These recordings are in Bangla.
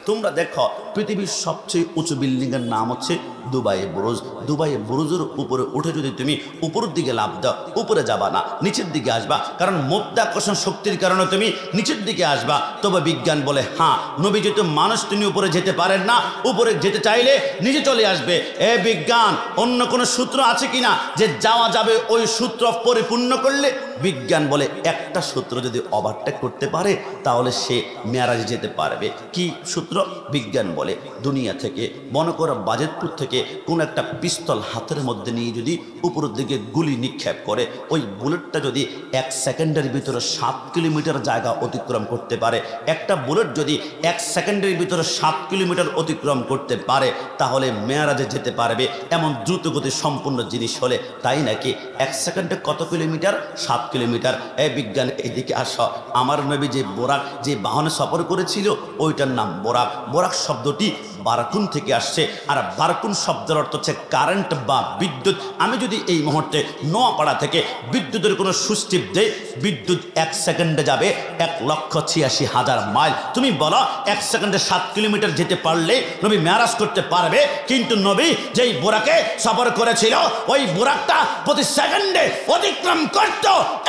তোমরা দেখো পৃথিবীর সবচেয়ে উঁচু বিল্ডিংয়ের নাম হচ্ছে দুবাই বুরুজ। দুবাই বুরুজের উপরে উঠে যদি তুমি উপরের দিকে লাফ দাও, উপরে যাবা না, নিচের দিকে আসবা, কারণ মাধ্যাকর্ষণ শক্তির কারণে তুমি নিচের দিকে আসবা। তবে বিজ্ঞান বলে হ্যাঁ, নবী যেহেতু মানুষ, তিনি উপরে যেতে পারেন না, উপরে যেতে চাইলে নিচে চলে আসবে। এ বিজ্ঞান, অন্য কোনো সূত্র আছে কিনা যে যাওয়া যাবে? ওই সূত্র পরিপূর্ণ করলে বিজ্ঞান বলে একটা সূত্র যদি ওভারটেক করতে পারে তাহলে সে মেরাজে যেতে পারবে। কি সূত্র? বিজ্ঞান বলে দুনিয়া থেকে, মনে করো বাজেটপুর থেকে কোন একটা পিস্তল হাতের মধ্যে নিয়ে যদি উপরের দিকে গুলি নিক্ষেপ করে, ওই বুলেটটা যদি 1 সেকেন্ডের ভিতরে 7 কিলোমিটার জায়গা অতিক্রম করতে পারে, একটা বুলেট যদি 1 সেকেন্ডের ভিতরে 7 কিলোমিটার অতিক্রম করতে পারে তাহলে মেরাজে যেতে পারবে। এমন দ্রুতগতি সম্পূর্ণ জিনিস হলে, তাই নাকি 1 সেকেন্ডে কত কিলোমিটার? 7 কিলোমিটার। এই বিজ্ঞান এদিকে আসো। আমার নবী যে বোরাক, যে বাহনে সফর করেছিল, ওইটার নাম বোরাক। বোরাক শব্দটি বারাকুন থেকে আসছে, আর বারাকুন শব্দের অর্থ হচ্ছে কারেন্ট বা বিদ্যুৎ। আমি যদি এই মুহূর্তে নোয়াপাড়া থেকে বিদ্যুতের কোনো সুস্টিপ দেই, বিদ্যুৎ 1 সেকেন্ডে যাবে 1,86,000 মাইল। তুমি বলো 1 সেকেন্ডে 7 কিলোমিটার যেতে পারলে নবী মেরাজ করতে পারবে? কিন্তু নবী যেই বোরাকে সফর করেছিল, ওই বোরাকটা প্রতি সেকেন্ডে অতিক্রম করত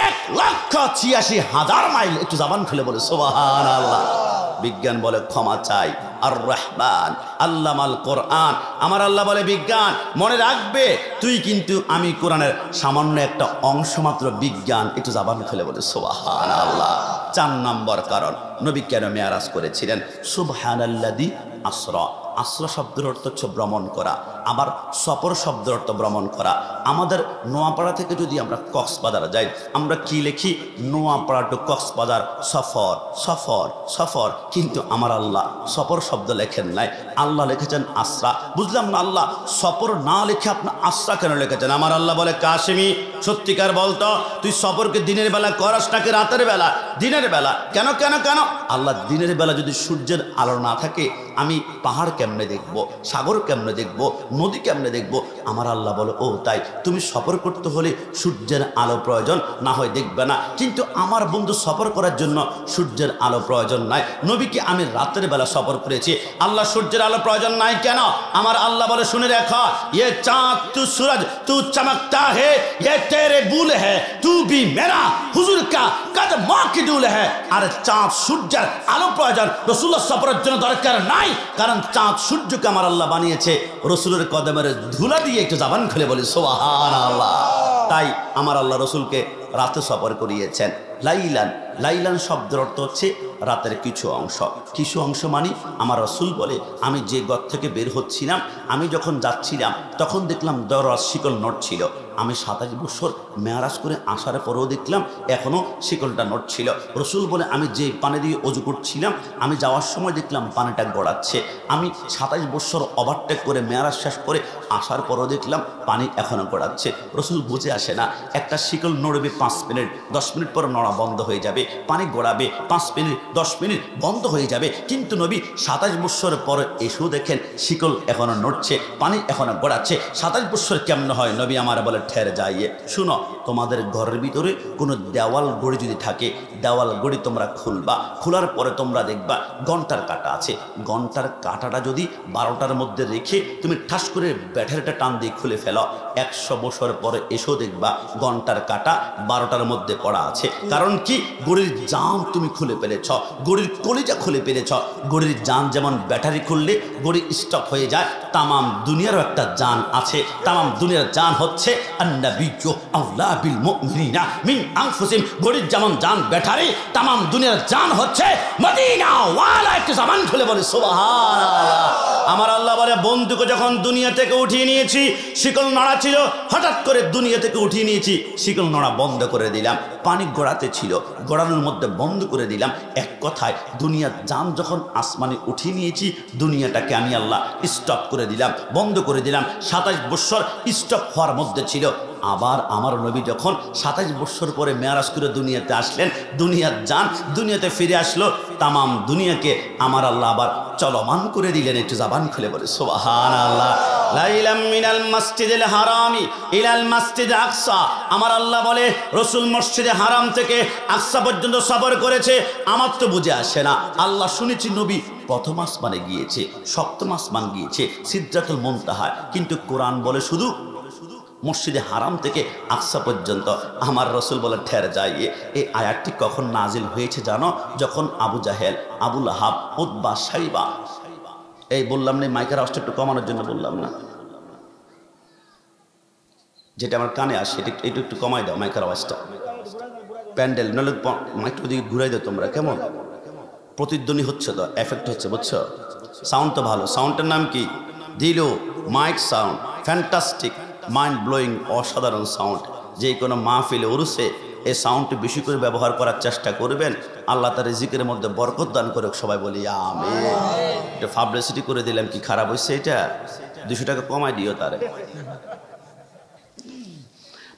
1,86,000 মাইল। একটু জবান খুলে বলে সুবহানাল্লাহ। বিজ্ঞান বলে ক্ষমা চাই, আর রহমান আল্লামাল কোরআন। আমার আল্লাহ বলে বিজ্ঞান মনে রাখবে তুই কিন্তু আমি কোরআনের সামান্য একটা অংশ মাত্র বিজ্ঞান। একটু জবান খুলে বলে সুবহানাল্লাহ। 4 নম্বর কারণ নবী কেন মেরাজ করেছিলেন? সুবহানাল্লাযী আসরা। আসরা শব্দের অর্থ হচ্ছে ভ্রমণ করা, আবার সফর শব্দের অর্থ ভ্রমণ করা। আমাদের নোয়াপাড়া থেকে যদি আমরা কক্সবাজার যাই, আমরা কি লিখি? নোয়াপাড়া টু কক্সবাজার সফর, সফর, সফর। কিন্তু আমার আল্লাহ সফর শব্দ লেখেন নাই, আল্লাহ লিখেছেন আসরা। বুঝলাম না, আল্লাহ সফর না লিখে আপনার আসরা কেন লিখেছেন? আমার আল্লাহ বলে কাশেমি, সত্যিকার বলতো তুই সফরকে দিনের বেলা করাস নাকি রাতের বেলা? দিনের বেলা। কেন কেন কেন? আল্লাহ দিনের বেলা যদি সূর্যের আলো না থাকে আমি পাহাড় কেমনে দেখবো, সাগর কেমনে দেখবো, নদী কেমনে দেখবো? আমার আল্লাহ বলে ও তাই, তুমি সফর করতে হলে সূর্যের আলো প্রয়োজন, না হয় দেখবে না। কিন্তু আমার বন্ধু সফর করার জন্য সূর্যের আলো প্রয়োজন নাই। নবীকে আমি রাতের বেলা সফর করেছি, আল্লাহ সূর্যের আলো প্রয়োজন নাই কেন? আমার আল্লাহ বলে শুনে রেখো, ये चाँद तू सूरज तू चमकता है, ये तेरे बुल है, तू भी मेरा हुजूर का कदमों की धूल है। আর চাঁদ সূর্যের আলো প্রয়োজন, রাসূলুল্লাহ সফরের জন্য দরকার নাই, কারণ চাঁদ সূর্যকে আমার আল্লাহ বানিয়েছে রসুলের কদমের ধুলা দিয়ে। একটু জবান খুলে বলি সুবহানাল্লাহ। তাই আমার আল্লাহ রসুলকে রাতে সফর করিয়েছেন। লাইলান, লাইলান শব্দের অর্থ হচ্ছে রাতের কিছু অংশ। কিছু অংশ মানে আমার রসুল বলে আমি যে ঘর থেকে বের হচ্ছিলাম, আমি যখন যাচ্ছিলাম তখন দেখলাম দরওয়াজ শিকল নড়ছিল। আমি 27 বছর মেরাজ করে আসার পরেও দেখলাম এখনও শিকলটা নড়ছিল। রসুল বলে আমি যে পানি দিয়ে অজু করছিলাম, আমি যাওয়ার সময় দেখলাম পানিটা গড়াচ্ছে। আমি 27 বছর ওভারটেক করে মেরাজ শেষ করে আসার পরেও দেখলাম পানি এখনও গড়াচ্ছে। রসুল বুঝে আসে না, একটা শিকল নড়বে 5 মিনিট, 10 মিনিট পর নড়া বন্ধ হয়ে যাবে, পানি গড়াবে 5 মিনিট 10 মিনিট বন্ধ হয়ে যাবে। কিন্তু নবী 27 বছর পরে এসেও দেখেন শিকল এখনো নড়ছে, পানি এখনো গড়াচ্ছে। 27 বছর কেমন হয়? নবী আমার বলে ঠের যাইয়ে শুনো, তোমাদের ঘরের ভিতরে কোনো দেওয়াল গড়ি যদি থাকে, দেওয়াল গড়ি তোমরা খুলবা, খোলার পরে তোমরা দেখবা ঘন্টার কাঁটা আছে। ঘন্টার কাঁটাটা যদি 12টার মধ্যে রেখে তুমি ঠাস করে ব্যাটারিটা টান দিয়ে খুলে ফেলো, 100 বছর পরে এসেও দেখবা ঘন্টার কাঁটা 12টার মধ্যে পড়া আছে। কারণ কি? গড়ির জাম তুমি খুলে ফেলেছ, গড়ির কলিজা খুলে ফেলেছ। গড়ির জান যেমন ব্যাটারি খুললে গড়ি স্টপ হয়ে যায়, তামাম দুনিয়ারও একটা জান আছে। তামাম দুনিয়ার জান হচ্ছে আন্নাবিয়্যু আওলা বিল মুমিনিনা মিন আনফুসিহিম। গড়ির যেমন জান ব্যাটারি, তামাম দুনিয়ার জান হচ্ছে মদিনা ওয়ালা। একটু জামান খুলে বলে সুবহানাল্লাহ। আমার আল্লাহ বলে বন্ধুকে যখন দুনিয়া থেকে উঠিয়ে নিয়েছি, শিকল নড়া ছিল, হঠাৎ করে দুনিয়া থেকে উঠিয়ে নিয়েছি, শিকল নড়া বন্ধ করে দিলাম। পানি গড়াতে ছিল, গড়ানোর মধ্যে বন্ধ করে দিলাম। এক কথায় দুনিয়ার জান যখন আসমানে উঠিয়ে নিয়েছি, দুনিয়াটাকে আমি আল্লাহ স্টপ করে দিলাম, বন্ধ করে দিলাম। 27 বছর স্টপ হওয়ার মধ্যে ছিল। আবার আমার নবী যখন 27 বছর পরে মেরাজ করে দুনিয়াতে আসলেন, দুনিয়ার যান, দুনিয়াতে ফিরে আসলো, তামাম দুনিয়াকে আমার আল্লাহ আবার চলমান করে দিলেন। একটু জবান খুলে বলে সুবহানাল্লাহ। লাইলাম মিনাল মসজিদিল হারামি ইলাল মসজিদ আকসা। আমার আল্লাহ বলে রসুল মসজিদে হারাম থেকে আকসা পর্যন্ত সফর করেছে। আমার তো বুঝে আসে না। আল্লাহ শুনেছি নবী প্রথম আসমানে গিয়েছে, সপ্তম আসমান গিয়েছে, সিদরাতুল মুনতাহা, কিন্তু কোরআন বলে শুধু মসজিদে হারাম থেকে আকসা পর্যন্ত। আমার রসুল বলে ঠের যাইয়ে। এই আয়াতটি কখন নাজিল হয়েছে জানো? যখন আবু জাহেল, আবু লাহাব, উতবা, সাইবা, এই বললাম না, মাইকের আওয়াজটা একটু কমানোর জন্য বললাম না, যেটা আমার কানে আসে এটা একটু কমাই দাও মাইকের আওয়াজটা। প্যান্ডেল নলে মাইকটা দিকে ঘুরাই দাও তোমরা, কেমন প্রতিধ্বনি হচ্ছে, তো এফেক্ট হচ্ছে, বুঝছো? সাউন্ড তো ভালো। সাউন্ডের নাম কি? দিলো mic sound, fantastic, mind blowing, অসাধারণ সাউন্ড। যে কোনো মাহফিলে উরুসে এই সাউন্ডটি বেশি করে ব্যবহার করার চেষ্টা করবেন। আল্লাহ তার রিজিকের মধ্যে বরকত দান করে, সবাই বলি আমিন। এটা পাবলিসিটি করে দিলাম, কি খারাপ হয়েছে? এটা 200 টাকা কমাই দিও তারে।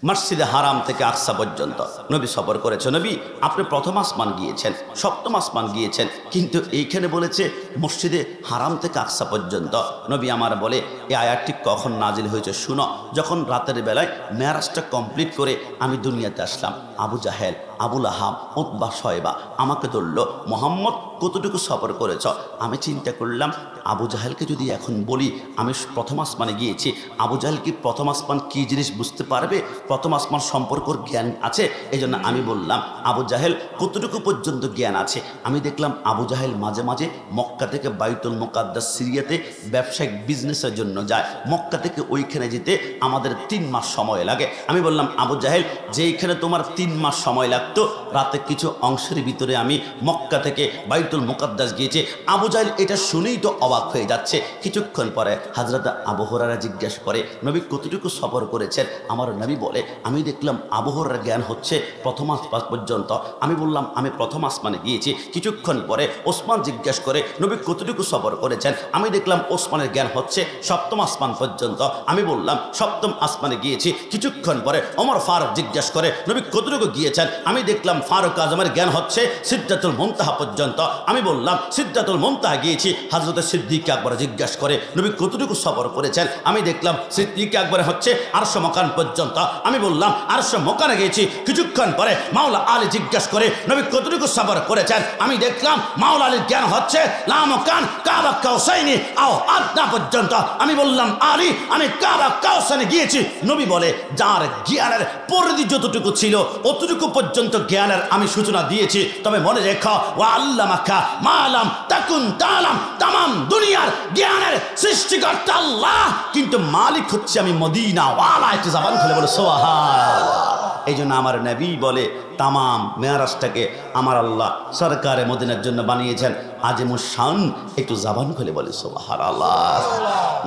মসজিদে হারাম থেকে আকসা পর্যন্ত নবী সফর করেছে। নবী আপনি প্রথম আসমান গিয়েছেন, সপ্তম আসমান গিয়েছেন, কিন্তু এইখানে বলেছে মসজিদে হারাম থেকে আকসা পর্যন্ত। নবী আমার বলে এই আয়াতটি কখন নাজিল হয়েছে শুনো। যখন রাতের বেলায় মেরাজটা কমপ্লিট করে আমি দুনিয়াতে আসলাম, আবু জাহেল, আবু লাহাব, উতবা, শয়বা আমাকে ধরল, মোহাম্মদ কতটুকু সফর করেছ? আমি চিন্তা করলাম আবু জাহেলকে যদি এখন বলি আমি প্রথম আসমানে গিয়েছি, আবু জাহেল কি প্রথম আসমান কী জিনিস বুঝতে পারবে? প্রথম আসমান সম্পর্কর জ্ঞান আছে। এই জন্য আমি বললাম আবু জাহেল কতটুকু পর্যন্ত জ্ঞান আছে। আমি দেখলাম আবু জাহেল মাঝে মাঝে মক্কা থেকে বাইতুল মুকাদ্দাস সিরিয়াতে ব্যবসায়িক বিজনেসের জন্য যায়। মক্কা থেকে ওইখানে যেতে আমাদের 3 মাস সময় লাগে। আমি বললাম আবু জাহেল, যেইখানে তোমার 3 মাস সময় লাগতো, রাতে কিছু অংশের ভিতরে আমি মক্কা থেকে বাইতুল মুকাদ্দাস গিয়েছি। আবু জাহেল এটা শুনেই তো অবাক হয়ে যাচ্ছে। কিছুক্ষণ পরে হযরত আবু হুরায়রা জিজ্ঞেস করে নবী কতটুকু সফর করেছেন? আমার নবী বলে আমি দেখলাম আবু হুরায়রার জ্ঞান হচ্ছে প্রথম আসমান পর্যন্ত। আমি বললাম আমি প্রথম আসমানে গিয়েছি। কিছুক্ষণ পরে ওসমান জিজ্ঞেস করে নবী কতটুকু সফর করেছেন? আমি দেখলাম ওসমানের জ্ঞান হচ্ছে সপ্তম আসমান পর্যন্ত। আমি বললাম সপ্তম আসমানে গিয়েছি। কিছুক্ষণ পরে ওমর ফারুক জিজ্ঞেস করে নবী কতটুকু গিয়েছেন? আমি দেখলাম ফারুক আজমের জ্ঞান হচ্ছে সিদরাতুল মুনতাহা পর্যন্ত। আমি বললাম সিদরাতুল মুনতাহা গিয়েছি। হযরত সিদ্দিক আকবর জিজ্ঞেস করে নবী কতটুকু সফর করেছেন? আমি দেখলাম সিদ্দিক আকবর হচ্ছে আরশ মকান পর্যন্ত। আমি বললাম আরশ মকানে গিয়েছি। কিছুক্ষণ পরে মাওলা আলী জিজ্ঞেস করে নবী কতটুকু সফর করেছেন? আমি দেখলাম মাওলা আলীর জ্ঞান হচ্ছে লা মকান কাবা কাউসাইনি আও আদনা পর্যন্ত। আমি বললাম আলী আমি কাবা কাউসাইনে গিয়েছি। নবী বলে যার জ্ঞানের পরিধি যতটুকু ছিল অতটুকু পর্যন্ত জ্ঞানের আমি সূচনা দিয়েছি। তবে মনে রেখো ওয়া আল্লামাকা মা লাম তাকুন তাআলাম, তামাম দুনিয়ার জ্ঞানের সৃষ্টিকর্তা আল্লাহ, কিন্তু মালিক হচ্ছে আমি মদিনা ওয়ালা। একটু জবান খুলে বলে সুবহানাল্লাহ। এই জন্য আমার নবী বলে তামাম মেরাজটাকে আমার আল্লাহ সরকারে মদিনার জন্য বানিয়েছেন আজিমুস শান। একটু জবান খুলে বলে সুবহানাল্লাহ।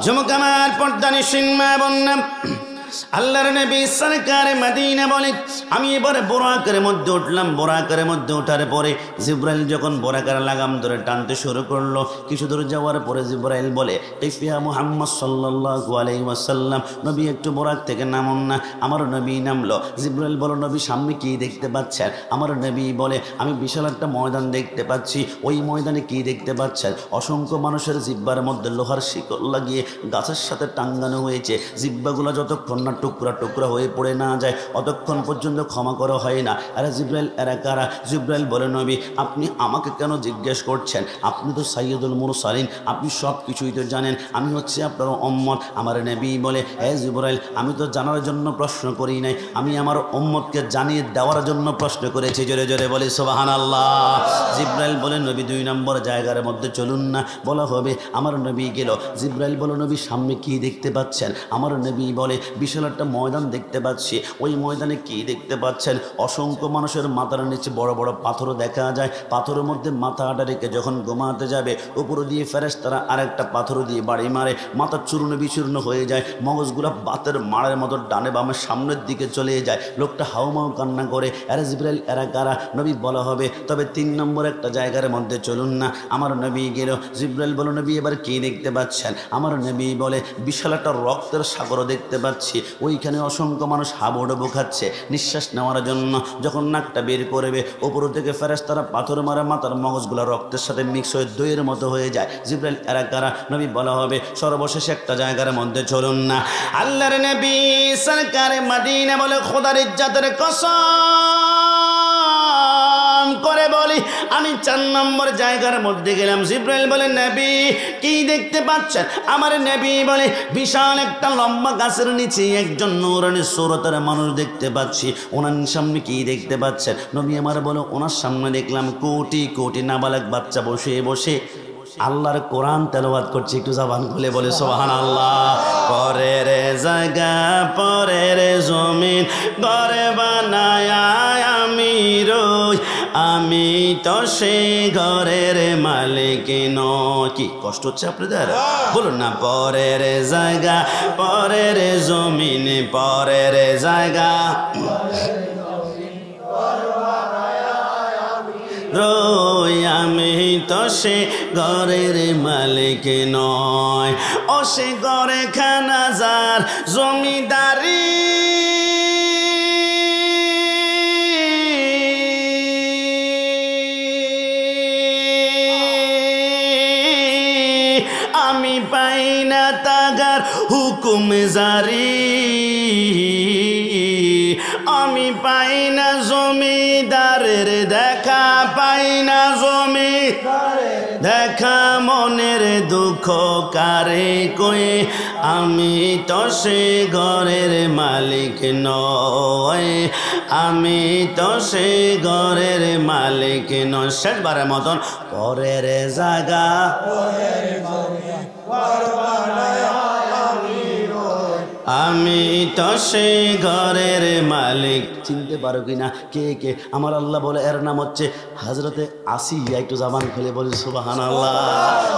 জমকামাল পর্দানিসিন মা বন্না আল্লাহর নবী সরকারে মদিনা বলে আমি এবারে বোরাকের মধ্যে উঠলাম। বোরাকের মধ্যে ওঠার পরে জিব্রাইল যখন বোরাকের লাগাম ধরে টানতে শুরু করলো, কিছু দূর যাওয়ার পরে জিব্রাইল বলে ইফিয়া মুহাম্মদ সাল্লাল্লাহু আলাইহি ওয়াসাল্লাম, নবী একটু বোরাক থেকে নামুন না। আমার নবী নামলো। জিব্রাইল বলো নবী সামনে কি দেখতে পাচ্ছেন? আমার নবী বলে আমি বিশাল একটা ময়দান দেখতে পাচ্ছি। ওই ময়দানে কি দেখতে পাচ্ছেন? অসংখ্য মানুষের জিব্বার মধ্যে লোহার শিকল লাগিয়ে গাছের সাথে টাঙ্গানো হয়েছে। জিব্বাগুলো যতক্ষণ না টুকরা টুকরা হয়ে পড়ে না যায় অতক্ষণ পর্যন্ত ক্ষমা করা হয় না। আরে জিব্রাইল এরা কারা? জিব্রাইল বলে নবী আপনি আমাকে কেন জিজ্ঞেস করছেন? আপনি তো সাইয়্যিদুল মুরসালিন, আপনি সব কিছুই তো জানেন, আমি হচ্ছে আপনার উম্মত। আমার নবী বলে হে জিব্রাইল আমি তো জানার জন্য প্রশ্ন করি নাই, আমি আমার উম্মতকে জানিয়ে দেওয়ার জন্য প্রশ্ন করেছি। জোরে জোরে বলে সুবহানাল্লাহ। জিব্রাইল বলে নবী 2 নম্বর জায়গার মধ্যে চলুন না, বলা হবে। আমার নবী গেল। জিব্রাইল বলে নবী সামনে কি দেখতে পাচ্ছেন? আমার নবী বলে বিশাল একটা ময়দান দেখতে পাচ্ছি। ওই ময়দানে কি দেখতে পাচ্ছেন? অসংখ্য মানুষের মাথার নিচে বড় বড় পাথর দেখা যায়। পাথরের মধ্যে মাথাটা রেখে যখন ঘুমাতে যাবে উপর দিয়ে ফেরেশতারা আরেকটা পাথর দিয়ে বাড়ি মারে, মাথা চূর্ণ বিচূর্ণ হয়ে যায়, মগজগুলা বাতের মারের মতো ডানে বামে সামনের দিকে চলে যায়। লোকটা হাউমাউ কান্না করে। আরে জিব্রাইল এরা কারা? নবী বলা হবে তবে 3 নম্বর একটা জায়গার মধ্যে চলুন না। আমার নবী গেল। জিব্রাইল বলো নবী এবার কি দেখতে পাচ্ছেন? আমার নবী বলে বিশাল একটা রক্তের সাগর দেখতে পাচ্ছি। ওইখানে অসংখ্য মানুষ হাবুডুবু খাচ্ছে নিঃশ্বাস নেওয়ার জন্য। যখন নাকটা বের করবে উপর থেকে ফেরেশতারা পাথর মারে মাথার মগজগুলো রক্তের সাথে মিক্স হয়ে দইয়ের মতো হয়ে যায়। জিবরাইল এরা কারা? নবী বলা হবে সর্বশেষে একটা জায়গার মধ্যে চলুন না। আল্লাহর নবী সরকারে মদিনা বলে খোদার ইজ্জতের কসম করে বলি আমি 4 নম্বর জায়গার মধ্যে গেলাম। জিবরাইল বলে নবী কি দেখতে পাচ্ছেন? আমার নবী বলে বিশাল একটা লম্বা গাছের নিচে একজন নূরানী সুরতের মানুষ দেখতে পাচ্ছি। ওনার সামনে কি দেখতে পাচ্ছেন? নবী আমার বলে ওনার সামনে দেখলাম কোটি কোটি নাবালক বাচ্চা বসে বসে আল্লাহর কোরআন তেলাওয়াত করছে। একটু জবান খুলে বলে সুবহানাল্লাহ। পরের জায়গা পরের জমিন ঘরে বানায় আমি রই, আমি তো সেই ঘরের মালিক নই। কি কষ্ট হচ্ছে আপনাদের? বলুন না। পরের জায়গা পরের জমিন পরের জায়গা রই, আমি তো সে ঘরের মালিক নয়। ও সে ঘরে খানা যার জমিদারি, আমি পাই না তাগার হুকুম জারি, আমি পাই না জমিদারের দেখা, পাই না জমিদারের দেখা, মনের দুঃখ কারে কয়ে, আমি তো সে ঘরের মালিক নয়, আমি তো সে ঘরের মালিক নয়। শেষবারের মতন পরের জায়গা আমি তো সে ঘরের মালিক। চিনতে পারো কিনা কে কে? আমার আল্লাহ বলে এর নাম হচ্ছে হযরতে আসিয়া। একটু জবান খুলে বলি সুবহানাল্লাহ।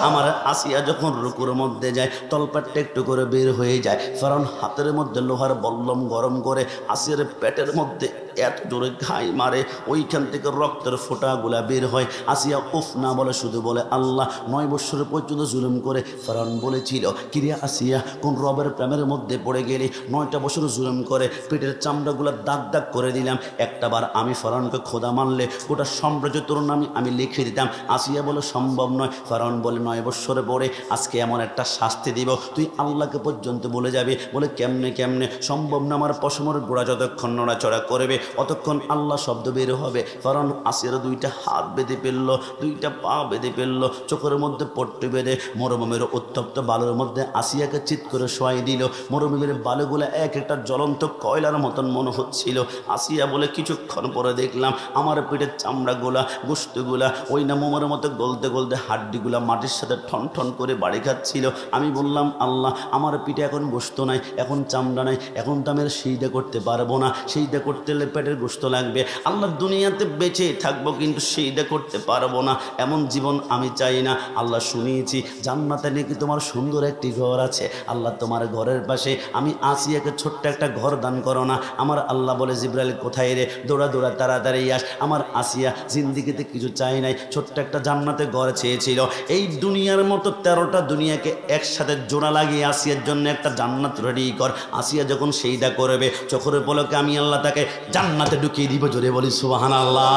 আমার আসিয়া যখন রুকুর মধ্যে যায় তলপেটটা একটু করে বের হয়ে যায়। ফেরাউন হাতের মধ্যে লোহার বল্লম গরম করে আসিয়ার পেটের মধ্যে এত জোরে ঘাই মারে, ওইখান থেকে রক্তের ফোঁটাগুলা বের হয়। আসিয়া উফ না বলে শুধু বলে আল্লাহ। 9 বছর পর্যন্ত জুলুম করে ফেরাউন বলেছিল কিরিয়া আসিয়া কোন রবের প্রেমের মধ্যে পড়ে গেলি? 9টা বছর জুলুম করে পেটের চামড়াগুলা দাগ দাগ করে দিলাম। একটা বার আমি ফেরাউনকে খোদা মানলে গোটা সাম্রাজ্য তোর নামে আমি লিখে দিতাম। আসিয়া বলে সম্ভব নয়। ফেরাউন বলে 9 বছরে পরে আজকে এমন একটা শাস্তি দিব তুই আল্লাহকে পর্যন্ত বলে যাবি। বলে কেমনে কেমনে? সম্ভব না, আমার পশমের গোড়া যতক্ষণ নড়াচড়া করবে অতক্ষণ আল্লাহ শব্দ বের হবে। ফেরাউন আসিয়ার 2টা হাত বেঁধে ফেলল, 2টা পা বেঁধে ফেলল, চোখের মধ্যে পট্টি বেঁধে মরুভূমির উত্তপ্ত বালুর মধ্যে আসিয়াকে চিৎ করে শোয়াই দিল। মরুভূমির বালুগুলা এক একটা জ্বলন্ত কয়লার মতন মনে হচ্ছিল। আসিয়া বলে কিছুক্ষণ পরে দেখলাম আমার পেটের চামড়াগুলা গোশতগুলা ওই না মোমের মতো গলতে গলতে হাড্ডিগুলা মাটির সাথে ঠন ঠন করে বাড়ি খাচ্ছিল। আমি বললাম আল্লাহ আমার পিঠে এখন গোশত নাই, এখন চামড়া নাই, এখন তো আমি সেইটা করতে পারবো না। সেইটা করতে হলে পেটের গোশত লাগবে। আল্লাহ দুনিয়াতে বেঁচে থাকবো কিন্তু সেইটা করতে পারবো না, এমন জীবন আমি চাই না। আল্লাহ শুনিয়েছি জান্নাতে নাকি তোমার সুন্দর একটি ঘর আছে। আল্লাহ তোমার ঘরের পাশে আমি আসিয়াকে ছোট্ট একটা ঘর দান করো না। আমার আল্লাহ বলে জিবরাইল কোথায় রে? দৌড়া দৌড়া তাড়াতাড়ি আস। আমার আসিয়া জিন্দিগিতে কিছু চাই নাই, ছোট্ট একটা জান্নাতে ঘর চেয়েছিল। এই দুনিয়ার মতো 13টা দুনিয়াকে একসাথে জোড়া লাগিয়ে আসিয়ার জন্য একটা জান্নাত রেডি কর। আসিয়া যখন সেইটা করবে চোখের পলকে আমি আল্লাহ তাকে জান্নাতে ঢুকিয়ে দিব। জোরে বলি সুবহানাল্লাহ।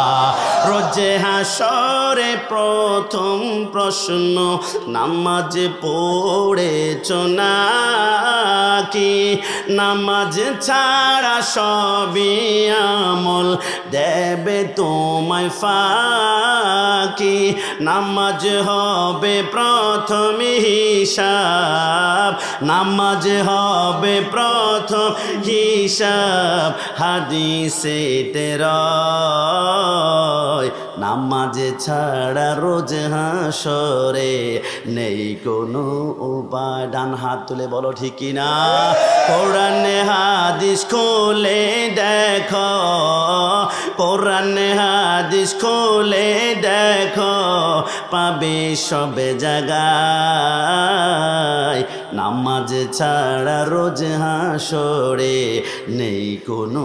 রোজে হাসরে প্রথম প্রশ্ন নামাজে পড়েছো নাকি? নামাজ ছাড়া সবই আমল দেবে তোমায় ফাঁকি। নামাজ হবে প্রথম হিসাব, নামাজ হবে প্রথম হিসাব। হাদিসে রয় নামাজ ছাড়া রোজ হাসরে নেই কোনো উপায়। ডান হাত তুলে বলো ঠিক না? কোরআনে হাদিস খুলে দেখো, কোরআনে হাদিস খুলে দেখো, পাবে সবে জায়গায় নামাজ ছাড়া রোজ হাসরে নেই কোনো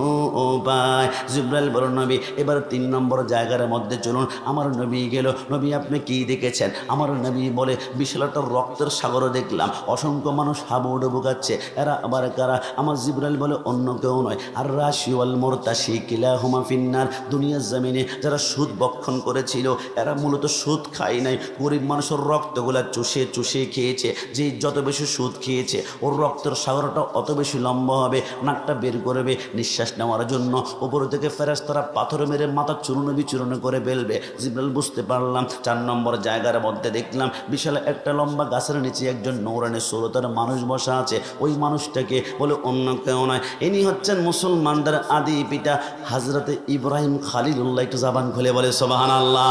উপায়। জিবরাইল বলো নবী এবার 3 নম্বর জায়গার মধ্যে চলুন। আমার নবী গেল, নবী আপনি কি দেখেছেন? আমার নবী বলে বিশাল একটা রক্তের সাগর দেখলাম, অসংখ্য মানুষ হাবুডুবু খাচ্ছে। এরা আবার কারা? আমার জিবরাইল বলে অন্য কেউ নয়, আর রাশি ওয়াল মুরতাশি কিলাহুমা ফিন্নার। দুনিয়ার জমিনে যারা সুদ বক্ষণ করেছিল এরা মূলত সুদ খায় নাই, গরিব মানুষের রক্তগুলা চুষে চুষে খেয়েছে। যে যত বেশি সুদ খেয়েছে ওর রক্তের সাগরটা অত বেশি লম্বা হবে, নাকটা বের করবে নিঃশ্বাস নেওয়ার জন্য। উপর থেকে ফেরেশতারা পাথর মেরে মাথা চূর্ণ বিচূর্ণ করে ফেলবে। জিবরাইল বুঝতে পারলাম। 4 নম্বর জায়গার মধ্যে দেখলাম বিশাল একটা লম্বা গাছের নিচে একজন নৌরানি সুরতার মানুষ বসা আছে। ওই মানুষটাকে বলে অন্য কেউ নয়, ইনি হচ্ছেন মুসলমানদের আদি পিতা হযরতে ইব্রাহিম খলিলুল্লাহ। একটু জবান খুলে বলে সুবহানাল্লাহ।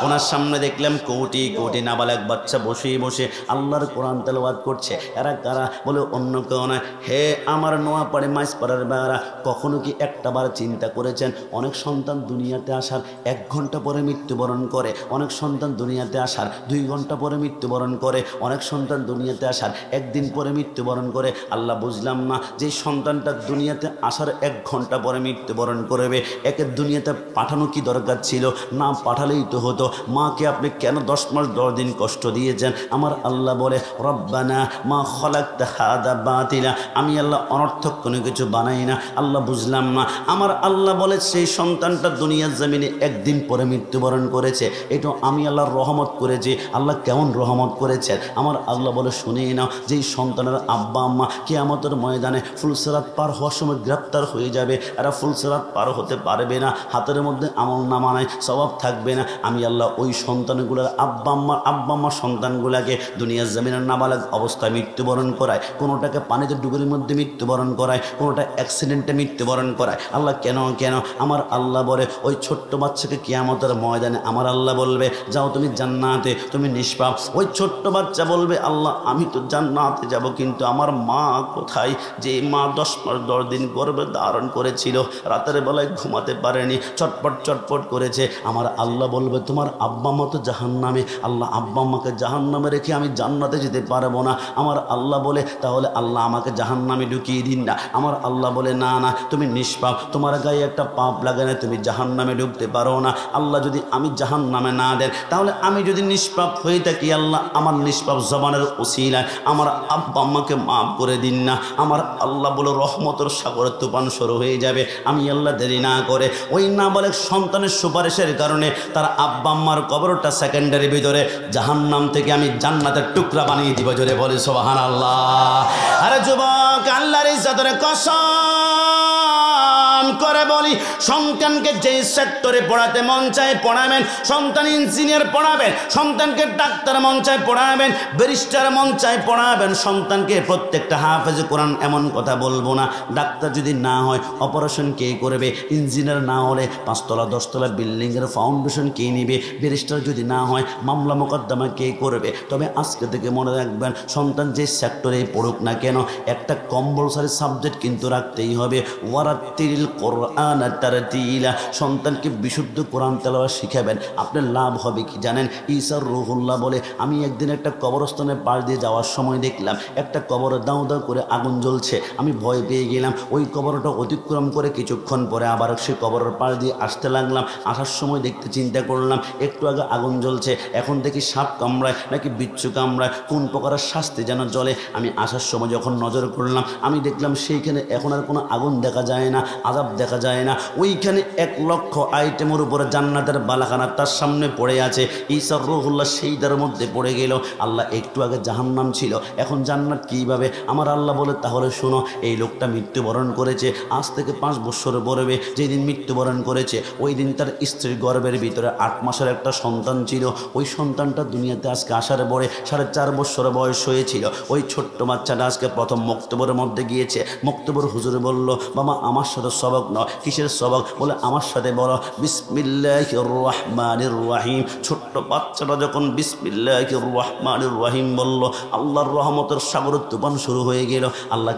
ওনার সামনে দেখলাম কোটি কোটি নাবালক বাচ্চা বসে বসে আল্লাহর কোরআন তেলাওয়াত করছে। এরা কারা? বলে অন্য কেউ নয়। হে আমার নোয়াপাড়ি মাইজপাড়ার বাড়া, কখনো কি একটাবার চিন্তা করেছেন অনেক সন্তান দুনিয়াতে আসার 1 ঘন্টা পরে মৃত্যুবরণ করে, অনেক সন্তান দুনিয়াতে আসার 2 ঘন্টা পরে মৃত্যুবরণ করে, অনেক সন্তান দুনিয়াতে আসার 1 দিন পরে মৃত্যুবরণ করে। আল্লাহ বুঝলাম না যে সন্তানটা দুনিয়াতে আসার 1 ঘন্টা পরে মৃত্যুবরণ করবে, একে দুনিয়াতে পাঠানো কি দরকার ছিল? না পাঠালেই তো হতো। মাকে আপনি কেন 10 মাস 10 দিন কষ্ট দিয়েছেন? আমার আল্লাহ বলে রব্বানা মা খলাকতা হাদা বাতিলা, আমি আল্লাহ অনর্থক কোনো কিছু বানাই না। আল্লাহ বুঝলাম না। আমার আল্লাহ বলে সেই সন্তানটা দুনিয়ার জমিনে 1 দিন পরে মৃত্যুবরণ করেছে, এটা আমি আল্লাহর রহমত করেছি। আল্লাহ কেমন রহমত করেছেন? আমার আল্লাহ বলে শুনিয়ে নাও, যেই সন্তানের আব্বা আম্মা কিয়ামতের ময়দানে ফুলসিরাত পার হওয়ার সময় গ্রেপ্তার হয়ে যাবে, এরা ফুলসিরাত পার হতে পারবে না, হাতের মধ্যে আমল নামা নাই, সওয়াব থাকবে না। আমি আল্লাহ ওই সন্তানগুলোর আব্বা আম্মার সন্তানগুলাকে দুনিয়ার জমিনের নাবালক অবস্থায় মৃত্যুবরণ করায়, কোনোটাকে পানিতে ডুবের মধ্যে মৃত্যুবরণ করায়, কোনোটা অ্যাক্সিডেন্টে মৃত্যুবরণ করায়। আল্লাহ কেন কেন? আমার আল্লাহ বলে ওই ছোট্ট বাচ্চাকে কিয়ামতের ময়দানে আমার আল্লাহ বলবে যাও তুমি জান্নাতে, তুমি নিষ্পাপ। ওই ছোট্ট বাচ্চা বলবে আল্লাহ আমি তো জান্নাতে যাব, কিন্তু আমার মা কোথায়? যে মা 10 মাস 10 দিন গর্ভে ধারণ করেছিল, রাতের বেলায় ঘুমাতে পারেনি, চটপট চটপট করেছে। আমার আল্লাহ বলবে তোমার আব্বা মা তো জাহান্নামে, আল্লাহ আব্বা আম্মাকে জাহান্নামে রেখে আমি জান্নাতে যেতে পারবো না। আমার আল্লাহ বলে তাহলে আল্লাহ আমাকে জাহান্নামে ঢুকিয়ে দিন না। আমার আল্লাহ বলে না না, তুমি নিষ্পাপ, তোমার গায়ে একটা পাপ লাগে না, তুমি জাহান্নামে ঢুকতে পারো না। আল্লাহ যদি আমি জাহান্নামে না দেন, তাহলে আমি যদি নিষ্পাপ হয়ে থাকি আল্লাহ আমার নিষ্পাপ জবানের ওসিলায় আমার আব্বা আম্মাকে মাফ করে দিন না। আমার আল্লাহ বলে রহমতের সাগরের তুফান শুরু হয়ে যাবে। আমি আল্লাহ দেরি না করে ওই নাবালক সন্তানের সুপারিশের কারণে তার আব্বা আম্মার কবরটা সেকেন্ডারি ভিতরে জাহান্নাম থেকে আমি জান্নাতের টুকরা বানিয়ে দিব। জোরে বলে সুবহানাল্লাহ। আরে যুবক, আল্লাহর ইজ্জতের কসম করে বলি, সন্তানকে যেই সেক্টরে পড়াতে মন চায় পড়াবেন, সন্তান ইঞ্জিনিয়ার পড়াবেন, সন্তানকে ডাক্তার মন চায় পড়াবেন, ব্যারিস্টার মন চায় পড়াবেন, সন্তানকে প্রত্যেকটা হাফেজে কোরআন এমন কথা বলবো না। ডাক্তার যদি না হয় অপারেশন কে করবে? ইঞ্জিনিয়ার না হলে 5 তলা 10 তলা বিল্ডিংয়ের ফাউন্ডেশন কে নিবে? ব্যারিস্টার যদি না হয় মামলা মোকদ্দমা কে করবে? তবে আজকে থেকে মনে রাখবেন, সন্তান যে সেক্টরে পড়ুক না কেন একটা কম্পালসারি সাবজেক্ট কিন্তু রাখতেই হবে। ওয়ারাত্তিল কোরআন তারতিলা, সন্তানকে বিশুদ্ধ কোরআন তেলাওয়াত শিখাবেন। আপনার লাভ হবে কি জানেন? ঈসা রুহুল্লাহ বলে আমি একদিন একটা কবরস্থানে পাশ দিয়ে যাওয়ার সময় দেখলাম একটা কবর দাউ দাউ করে আগুন জ্বলছে। আমি ভয় পেয়ে গেলাম। ওই কবরটা অতিক্রম করে কিছুক্ষণ পরে আবার সে কবরের পাশ দিয়ে আসতে লাগলাম। আসার সময় দেখতে চিন্তা করলাম একটু আগে আগুন জ্বলছে, এখন দেখি সাপ কামড়ায় নাকি বিচ্ছু কামড়ায়, কোন প্রকারের শাস্তি যেন জ্বলে। আমি আসার সময় যখন নজর করলাম আমি দেখলাম সেইখানে এখন আর কোনো আগুন দেখা যায় না, আযাব দেখা যায় না। ওইখানে 1 লক্ষ আইটেমের উপরে জান্নাতের বালাখানা তার সামনে পড়ে আছে। ঈসা রুহুল্লাহ সেইটার মধ্যে পড়ে গেল। আল্লাহ একটু আগে জাহান্নাম ছিল, এখন জান্নাত কীভাবে? আমার আল্লাহ বলে তাহলে শোনো, এই লোকটা মৃত্যুবরণ করেছে আজ থেকে 5 বছর পরে। যেদিন মৃত্যুবরণ করেছে ওই দিন তার স্ত্রীর গর্ভের ভিতরে 8 মাসের একটা সন্তান ছিল। ওই সন্তানটা দুনিয়াতে আজকে আসার পরে 4.5 বছর বয়স হয়েছিল। ওই ছোট্ট বাচ্চাটা আজকে প্রথম মক্তবের মধ্যে গিয়েছে। মক্তবের হুজুর বলল বাবা আমার সাথে সবক নয়। কিসের সবক? বলে আমার সাথে বলো বিসমিল্লাহির রহমানির রহিম। ছোট্ট বাচ্চাটা যখন বিসমিল্লাহির রহমানির রহিম বলল, আল্লাহর রহমতের সাগর তুফান শুরু হয়ে গেল। আল্লাহ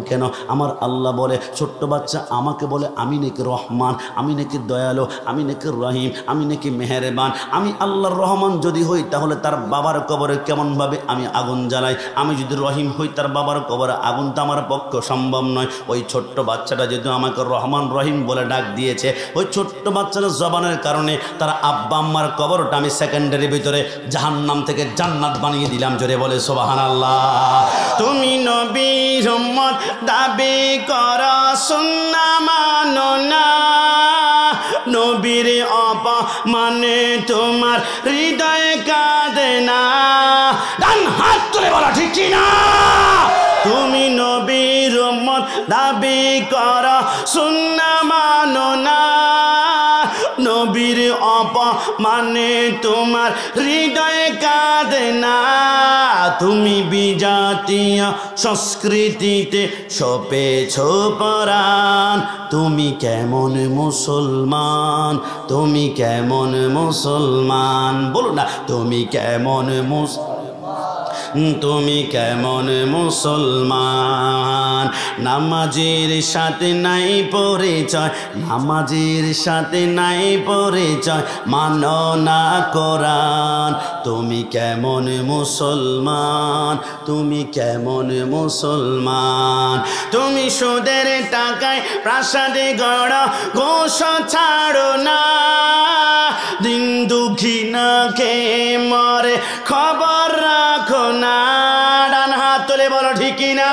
কেন আমার আল্লাহ বলে, ছোট্ট বাচ্চা আমাকে বলে আমি নাকি রহমান, আমি নাকি দয়ালু, আমি নাকি রহিম, আমি নাকি মেহেরবান। আমি আল্লাহর রহমান যদি হই তাহলে তার বাবার কবরে কেমনভাবে আমি আগুন জ্বালাই। আমি যদি রহিম হই তার বাবার কবরে আগুন তো আমার পক্ষে সম্ভব নয়। ওই ছোট্ট বাচ্চাটা যদি আমাকে রহমান রহিম বলে ডাক দিয়েছে, ওই ছোট্ট বাচ্চার জবানের কারণে তার আব্বা আম্মার কবরটা আমি সেকেন্ডারি ভিতরে জাহান্নাম থেকে জান্নাত বানিয়ে দিলাম। জোরে বলে সুবহানাল্লাহ। তুমি নবীর উম্মত দাবি করো, সুন্নাহ মানো না, নবীর অপমানে তোমার হৃদয় কাঁদে না। ডান হাত তুলে বলা ঠিক কি না? তুমি নবীর উম্মত দাবি করো, সুন্নাহ মানো না, নবীর অপমানে তোমার হৃদয় কাঁদে না। তুমি বিজাতীয় সংস্কৃতিতে সপেছ পরাণ, তুমি কেমন মুসলমান, তুমি কেমন মুসলমান? বলো না তুমি কেমন তুমি কেমন মুসলমান? নামাজের সাথে নাই পরিচয়, নামাজের সাথে নাই পরিচয়, মানো না কোরআন। তুমি কেমন মুসলমান, তুমি কেমন মুসলমান? তুমি সুদের টাকায় প্রাসাদে গড় ঘোষ ছাড়ো না, দিন দুঃখী না খেয়ে মরে খবর রাখো না। ডান হাত তুলে বলো ঠিক না?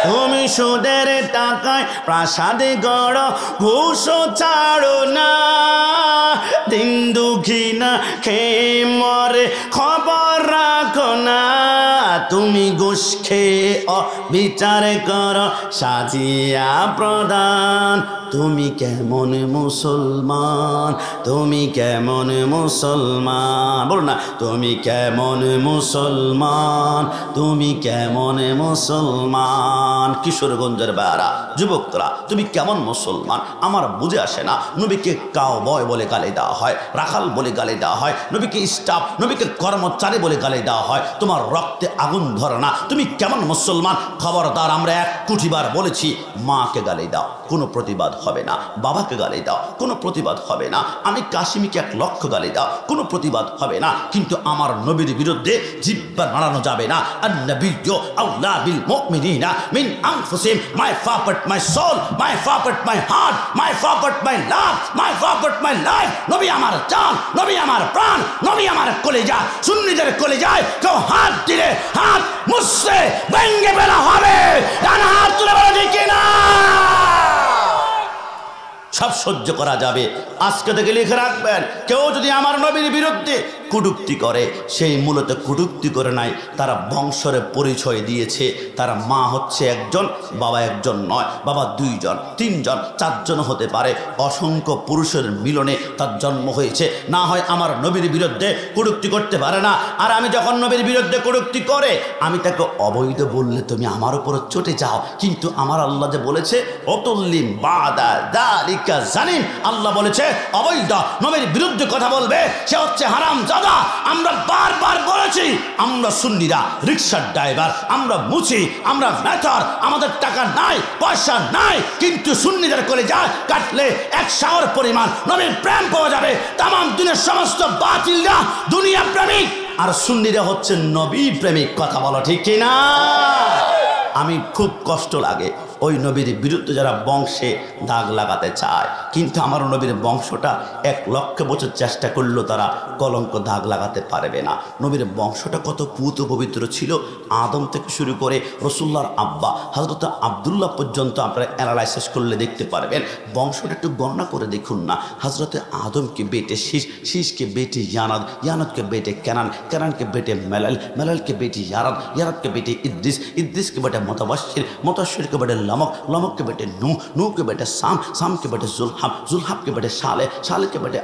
তুমি সুদের টাকায় প্রাসাদে গড় ঘুষ ছাড়ো না, দিন দুঃখী না খেয়ে মরে খবর রাখো না। তুমি ঘুষ খেয়ে অবিচার করো সাজিয়া প্রদান। তুমি কেমন মুসলমান, তুমি কেমন মুসলমান? বলো না তুমি কেমন মুসলমান, তুমি কেমন মুসলমান? কিশোরগঞ্জের বারা যুবকরা তুমি কেমন মুসলমান? আমার বুঝে আসে না। নবীকে কাউবয় বলে গালি দেওয়া হয়, রাখাল বলে গালি দেওয়া হয়, নবীকে স্টাফ, নবীকে কর্মচারী বলে গালি দেওয়া হয়। তোমার রক্তে আগুন ধরে না, তুমি কেমন মুসলমান? খবরদার, আমরা 1 কোটি বার বলেছি, মাকে গালি দাও কোনো প্রতিবাদ হবে না, বাবাকে গালি দাও কোনো প্রতিবাদ হবে না, আমি কাশিমিকে 1 লক্ষ গালি দাও কোনো প্রতিবাদ হবে না, কিন্তু আমার নবীর বিরুদ্ধে জিহ্বা নাড়ানো যাবে না। আন-নাবিয়্যু আওলা বিল মুমিনিনা মিন আনফুসিহিম, my favourite, my soul, my favourite, my heart, my favourite, my love, my favourite, my life. নবী আমার জান, নবী আমার প্রাণ, নবী আমার কলিজা। সুন্নিদের কলিজায় কেউ হাত দিলে হাত মুছলে ভেঙে ফেলা হবে। ডান হাত তুলে বলা যায় কিনা? সব সহ্য করা যাবে। আজকে থেকে লিখে রাখবেন, কেউ যদি আমার নবীর বিরুদ্ধে কটূক্তি করে, সেই মূলত কটূক্তি করে নাই, তারা বংশের পরিচয় দিয়েছে। তার মা হচ্ছে একজন, বাবা একজন নয়, বাবা 2 জন 3 জন 4 জন হতে পারে। অসংখ্য পুরুষের মিলনে তার জন্ম হয়েছে। না হয় আমার নবীর বিরুদ্ধে কটূক্তি করতে পারে না। আর আমি যখন নবীর বিরুদ্ধে কটূক্তি করে, আমি তাকে অবৈধ বললে তুমি আমার উপরে চটে যাও। কিন্তু আমার আল্লাহ যে বলেছে অতুল্লিম বাদা যালিকা জানিম, আল্লাহ বলেছে অবৈধ নবীর বিরুদ্ধে কথা বলবে সে হচ্ছে হারাম জাদা। আমরা বারবার বলেছি, আমরা সুন্নিরা রিকশার ড্রাইভার, আমরা মুছি, আমরা মেথর, আমাদের টাকা নাই পয়সা নাই, কিন্তু সুন্নিদের করে যায় কাটলে 1 সাগর পরিমাণ নবীর প্রেম পাওয়া যাবে। তাম দুনিয়ার সমস্ত বাতিলরা দুনিয়া প্রেমিক, আর সুন্নিরা হচ্ছে নবী প্রেমিক। কথা বলো ঠিক কিনা? আমি খুব কষ্ট লাগে ওই নবীর বিরুদ্ধে যারা বংশে দাগ লাগাতে চায়, কিন্তু আমার নবীর বংশটা 1 লক্ষ বছর চেষ্টা করলেও তারা কলঙ্ক দাগ লাগাতে পারবে না। নবীর বংশটা কত পুত পবিত্র ছিল। আদম থেকে শুরু করে রসুল্লাহর আব্বা হযরত আব্দুল্লাহ পর্যন্ত আপনারা অ্যানালাইসিস করলে দেখতে পারবেন। বংশটা একটু গণনা করে দেখুন না। হযরতে আদমকে বেটে শীষ, শীষকে বেটে ইয়ানাদ, ইয়ানাদকে বেটে কেনান, কেনানকে বেটে মেলাল, মেলালকে বেটে ইয়ারাদ, ইয়ারাদকে বেটে ইদ্রিস, ইদ্রিসকে বেটে মুতাবাশশির, মুতাবাশশিরকে বেটে लमक, लमक के बेटे नूह के बेटे साम के बेटे जुल्हब के बेटे साले के बेटे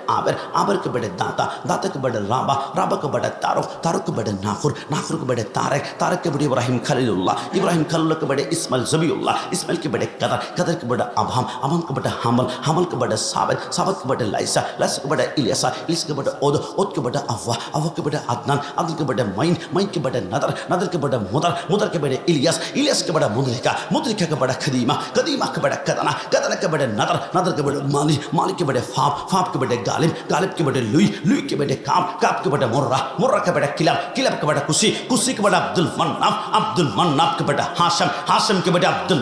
आबर के बेटे दाता के बेटे राबा के बेटे तारुक के बेटे नाखुर के बेटे तारक के बेटे इब्राहिम खलीलुल्लाह के बेटे इस्माइल इस्माइल के बेटे कदर के बेटे अबहम के बेटे हमल के बेटे साबत के बेटे लाइसा के बेटे इलियासा के बेटे ओद के बेटे अव्वा के बेटे अदनान के बेटे माइन के बेटे नदर के बेटे मुदर के बेटे इलियास के बेटे मुद्रिका के बेटे खदीमा के बेटे कदना के बेटे नदर के बेटे माली के बेटे फाप के बेटे गालिब के बेटे लुई के बेटे काब के बेटे मुर्रा के बेटे किलब के बेटे कुसी के बेटे अब्दुल मन्नाफ के बेटे हाशम के बेटे अब्दुल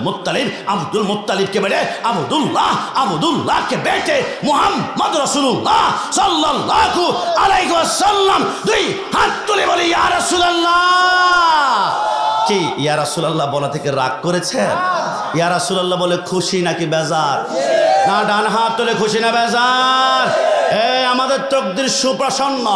मुत्तलिब के बेटे अब्दुल्लाह के बेटे मुहम्मद रसूलुल्लाह सल्लल्लाहु अलैहि वसल्लम दुई हाथ তুলে বলি ইয়া রাসূলুল্লাহ। কি ইয়া রাসূলুল্লাহ বলা থেকে রাগ করেছেন? ইয়া রাসূলুল্লাহ বলে খুশি নাকি বেজার? না, ডান হাত তুলে খুশি না বেজার? আমাদের তকদির সুপ্রসন্ন।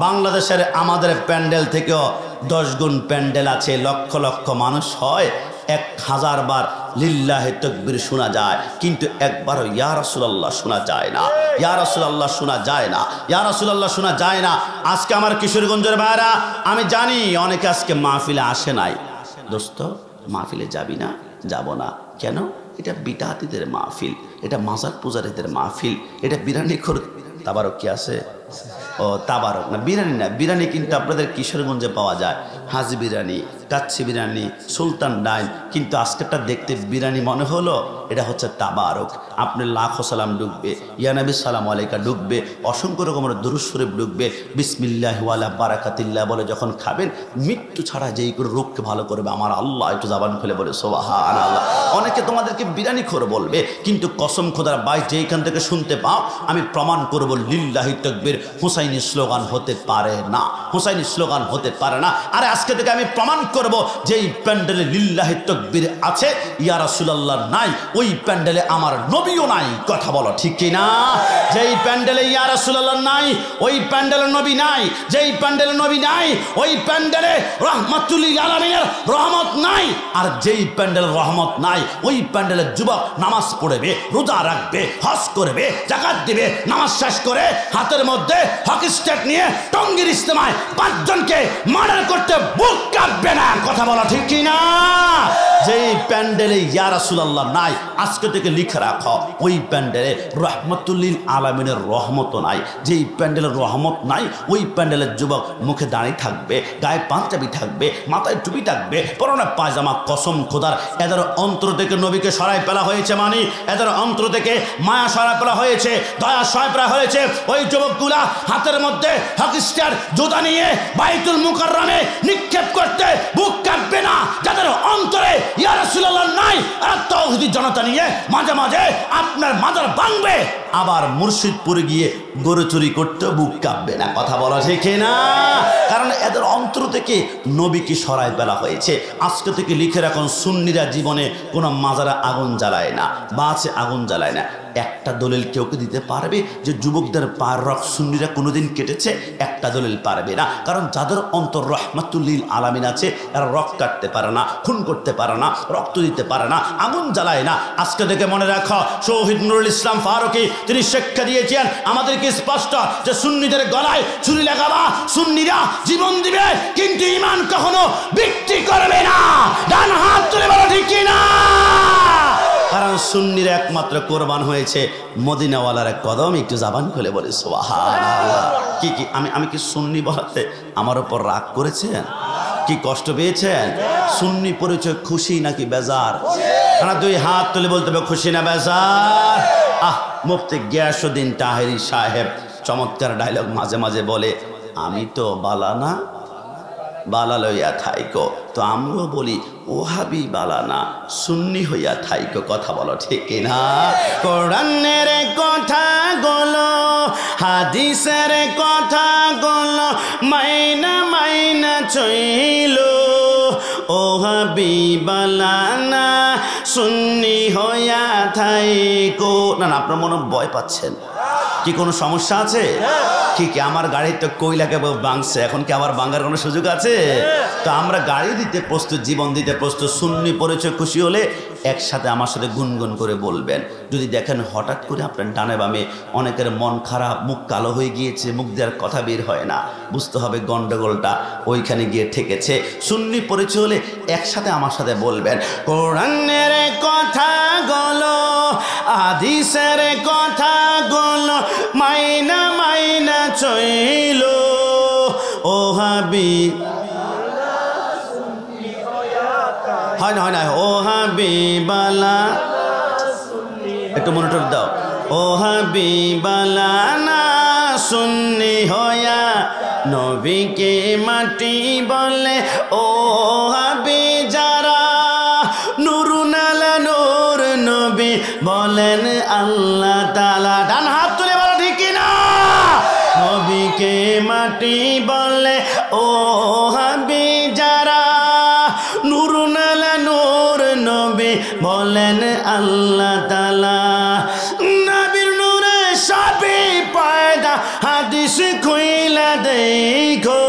বাংলাদেশের আমাদের প্যান্ডেল থেকেও 10 গুণ প্যান্ডেল আছে, লক্ষ লক্ষ মানুষ হয়, 1000 বার লিল্লাহে তাকবীর শোনা যায়, কিন্তু একবারও ইয়া রাসূলুল্লাহ শোনা যায় না। ইয়া রাসূলুল্লাহ শোনা যায় না, ইয়া রাসূলুল্লাহ শোনা যায় না। আজকে আমার কিশোরগঞ্জের ভাইরা, আমি জানি অনেকে আজকে মাহফিলে আসে নাই। দোস্ত, মাহফিলে যাবি না? যাব না। কেন? এটা বিদাতীদের মাহফিল, এটা মাজার পূজারীদের মাহফিল, এটা বিরানি খোর। তাবারক কি আছে? ও তাবারক না, বিরিয়ানি না। বিরিয়ানি কিন্তু আপনাদের কিশোরগঞ্জে পাওয়া যায়, হাজি বিরিয়ানি, কাচ্চি বিরিয়ানি, সুলতান ডাইন। কিন্তু আজকেরটা দেখতে বিরিয়ানি মনে হলো, এটা হচ্ছে তাবারক। আপনি লাখো সালাম ঢুকবে, ইয়া নবী সালাম আলাইকা ঢুকবে, অসংখ্য রকমের দুরূদ শরীফ ঢুকবে, বিসমিল্লাহি ওয়ালা বারাকাতিল্লাহ বলে যখন খাবেন, মৃত্যু ছাড়া যেই করে রোগকে ভালো করবে আমার আল্লাহ। একটু জবান খুলে বলে সুবহানাল্লাহ। অনেকে তোমাদেরকে বিরিয়ানি খোর বলবে, কিন্তু কসম খোদার ভাই যেইখান থেকে শুনতে পাও, আমি প্রমাণ করব লিল্লাহি তাকবীর হুসাইনি স্লোগান হতে পারে না, হুসাইনি স্লোগান হতে পারে না। আরে আজকে থেকে আমি প্রমাণ করব যে এই প্যান্ডেলে লিল্লাহি তাকবীর আছে, ইয়া রাসূলুল্লাহ নাই, ওই প্যান্ডেলে আমার নবীও নাই। কথা বলো ঠিক কি না? যেই প্যান্ডেলে ইয়া রাসূলুল্লাহ নাই, ওই প্যান্ডেলে নবী নাই। যেই প্যান্ডেলে নবী নাই, ওই প্যান্ডেলে রাহমাতুল লিল আলামিনের রহমত নাই। আর যেই প্যান্ডেলে রহমত নাই, ওই প্যান্ডেলের যুবক নামাজ পড়বে, রোজা রাখবে, হজ করবে, যাকাত দিবে, নামাজ শেষ করে হাতের মধ্যে হকি স্টিক নিয়ে টঙ্গীর ইজতেমায় 5 জনকে মার্ডার করতে বুক কাঁপবে না। কথা বলা ঠিক কি না? যেই প্যান্ডেলে ইয়া রাসূলুল্লাহ নাই, আজকে থেকে লিখে রাখো, ওই প্যান্ডেলে রাহমাতুল লিল আলামিনের রহমত নাই। যেই প্যান্ডেলের রহমত নাই, ওই প্যান্ডেলের যুবক মুখে দাঁড়িয়ে থাকবে, গায়ে পাঞ্জাবি থাকবে, মাথায় টুপি থাকবে, পরনে পায়জামা। কসম খোদার, এদের অন্তর থেকে নবীকে সরাই ফেলা হয়েছে, মানে এদের অন্তর থেকে মায়া সরাই ফেলা হয়েছে, দয়া সরাই ফেলা হয়েছে। ওই যুবকগুলা হাতের মধ্যে হকি স্টিক জুতা নিয়ে বাইতুল মুকাররমে নিক্ষেপ করতে বুক কাঁপবে না। যাদের অন্তরে ইয়া রাসূলুল্লাহ নাই, আর তাওহীদি জনতা নিয়ে মাঝে মাঝে আপনার মাজার ভাঙবে, আবার মুর্শিদপুরে গিয়ে গরু চুরি করতে বুক কাঁপবে না। কথা বলা ঠিক না? কারণ এদের অন্তর থেকে নবীকে সরাই ফেলা হয়েছে। আজকে থেকে লিখে রাখুন, সুন্নিরা জীবনে কোনো মাজারে আগুন জ্বালায় না, বাঁচে আগুন জ্বালায় না। একটা দলিল কেউ দিতে পারবে যে যুবকদের পায়ের রক সুন্নিরা কোনোদিন কেটেছে? একটা দলিল পারবে না। কারণ যাদের অন্তর রাহমাতুল লিল আলামিন আছে, এরা রক কাটতে পারে না, খুন করতে পারে না, রক্ত দিতে পারে না, আগুন জ্বালায় না। আজকে থেকে মনে রাখো, শহীদ নুরুল ইসলাম ফারুকী তিনি শিক্ষা দিয়েছেন আমাদেরকে স্পষ্ট, যে সুন্নিদের গলায় ছুরি লাগাবা, সুন্নিরা জীবন দিবে, কিন্তু ঈমান কখনো বিক্রি করবে না। ডান হাত তুলে বলো ঠিক কি না? কারণ সুন্নিরা একমাত্র কোরবান হয়েছে মদিনাওয়ালার কদম। একটু জবান খুলে বলে সুবহানাল্লাহ। কি আমি কি সুন্নি বলাতে আমার উপর রাগ করেছেন? কি কষ্ট পেয়েছেন? সুন্নি পরিচয় খুশি নাকি বেজার? কারণ 2 হাত তুলে বলতে হবে খুশি না বেজার? মুফতি গিয়াসউদ্দিন তাহেরি সাহেব চমৎকার ডায়লগ মাঝে মাঝে বলে, আমি তো বালানা বালা লইয়া থাইকো। তো আমরাও বলি ওহাবি বালানা সুন্নি হইয়া থাইকো। কথা বলো ঠিক না? কোরআনের কথা গুলো, হাদিসের কথা গুলো মাইনা মাইনা চইল, ওহাবি বালানা সুন্নি হইয়া থাইকো। না, আপনার মনে ভয় পাচ্ছেন? কি কোনো সমস্যা আছে? কি আমার গাড়ি তো কইলাকে ভাঙছে, এখন কি আবার ভাঙার কোনো সুযোগ আছে? তো আমরা গাড়ি দিতে প্রস্তুত, জীবন দিতে প্রস্তুত। সুন্নি পরিচয় খুশি হলে একসাথে আমার সাথে গুনগুন করে বলবেন। যদি দেখেন হঠাৎ করে আপনার ডানে বামে অনেকের মন খারাপ, মুখ কালো হয়ে গিয়েছে, মুখ দেওয়ার কথা বের হয় না, বুঝতে হবে গন্ডগোলটা ওইখানে গিয়ে ঠেকেছে। সুন্নি পরিচয় হলে একসাথে আমার সাথে বলবেন, কোরআনের কথা গলো, হাদিসের কথা গলো, মাইনা মাইনা চইল ও হাবি, হয় না হয় না, ও হাবিবালা, একটু মনিটর দাও, ও হাবিবালা না সুন্নি হয়া নবীকে মাটি বলে, ও হাবি যারা নুরুনালা নূর নবী বলেন আল্লাহ তাআলা। ডান হাত তুলে বলো ঠিক কিনা? নবীকে মাটি বলে, ও হাবি যারা নুরুনালা নূর নবী বলেন আল্লাহ তাআলা। নবীর নূরে সবই পয়দা, হাদিস খুইলা দেখো,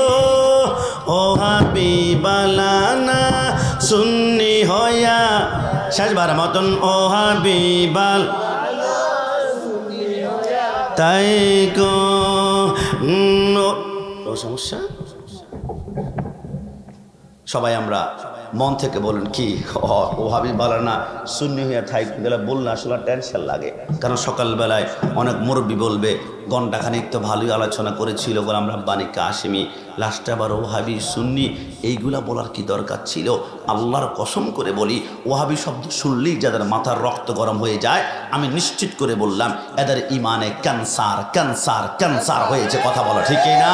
ও হাবিবালা না সুন্নি হয়া, শেষবার মতন, ও হাবিবাল তাই গো। সমস্যা সবাই আমরা মন থেকে বলেন কি ও হাবিবালা না সুন্নি হইয়া থাই গেলে বললে আসলে টেনশন লাগে। কারণ সকালবেলায় অনেক মুরব্বী বলবে, ঘণ্টাখানিক তো ভালোই আলোচনা করেছিল গোলাম রাব্বানী কাশেমি, লাস্টে আবার ওহাবি সুন্নি, এইগুলা বলার কি দরকার ছিল? আল্লাহর কসম করে বলি, ওহাবি শব্দ শুনলেই যাদের মাথার রক্ত গরম হয়ে যায়, আমি নিশ্চিত করে বললাম এদের ইমানে ক্যান্সার ক্যান্সার ক্যান্সার হয়েছে। কথা বলো ঠিক না?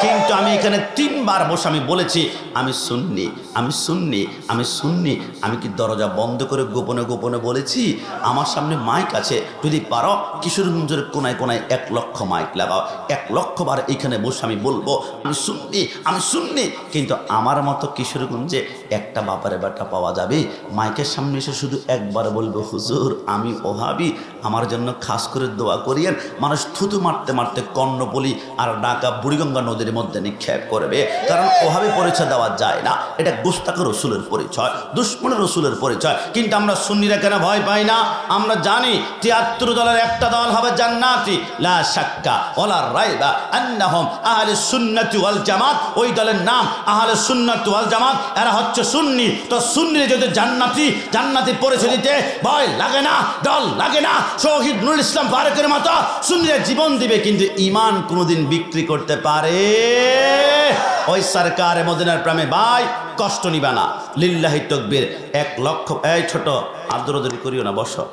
কিন্তু আমি এখানে 3 বার বসে আমি বলেছি আমি সুন্নি, আমি সুন্নি, আমি সুন্নি। আমি কি দরজা বন্ধ করে গোপনে গোপনে বলেছি? আমার সামনে মাইক আছে, যদি পারো কিশোরগঞ্জের কোনায় কোনায় 1 লক্ষ মাইক লাগাও, 1 লক্ষ বার এখানে বসে আমি বলবো আমি সুন্নি, আমি সুন্নি। কিন্তু আমার মতো কিশোরগঞ্জে একটা বাপারে বাটা পাওয়া যাবে মাইকের সামনে এসে শুধু একবার বলবো হুজুর আমি ওহাবি, আমার জন্য খাস করে দোয়া করিয়েন। মানুষ থুতু মারতে মারতে কর্ণপলি আর ঢাকা বুড়িগঙ্গা নদীর মধ্যে নিক্ষেপ করবে। কারণ ওহাবি পরিচয় দেওয়া যায় না, এটা গুস্তাখ রসুলের পরিচয়, দুশ্মন রসুলের পরিচয়। কিন্তু আমরা সুন্নিরা কেন ভয় পাই না? আমরা জানি 73 দলের একটা দল হবে জান্নাতি, লা শাক্কা ওয়ালা রাইবা আন্নাহুম আহলুস সুন্নাতি ওয়াল জামাত। ওই দলের নাম আহলুস সুন্নাতি ওয়াল জামাত, এরা হচ্ছে সুন্নি। তো সুন্নি যদি জান্নাতি, জান্নাতি পরিচয় দিতে ভয় লাগে না, দল লাগে না। শহীদ নুরুল ইসলাম ফারুকের মতো সুন্নিরা জীবন দিবে, কিন্তু ঈমান কোনোদিন বিক্রি করতে পারে? ওই সরকার মদিনার প্রেমে ভাই কষ্ট নিবা না। লিল্লাহি তাকবীর 1 লক্ষ, এই ছোট আদরদরি করিও না, বসো।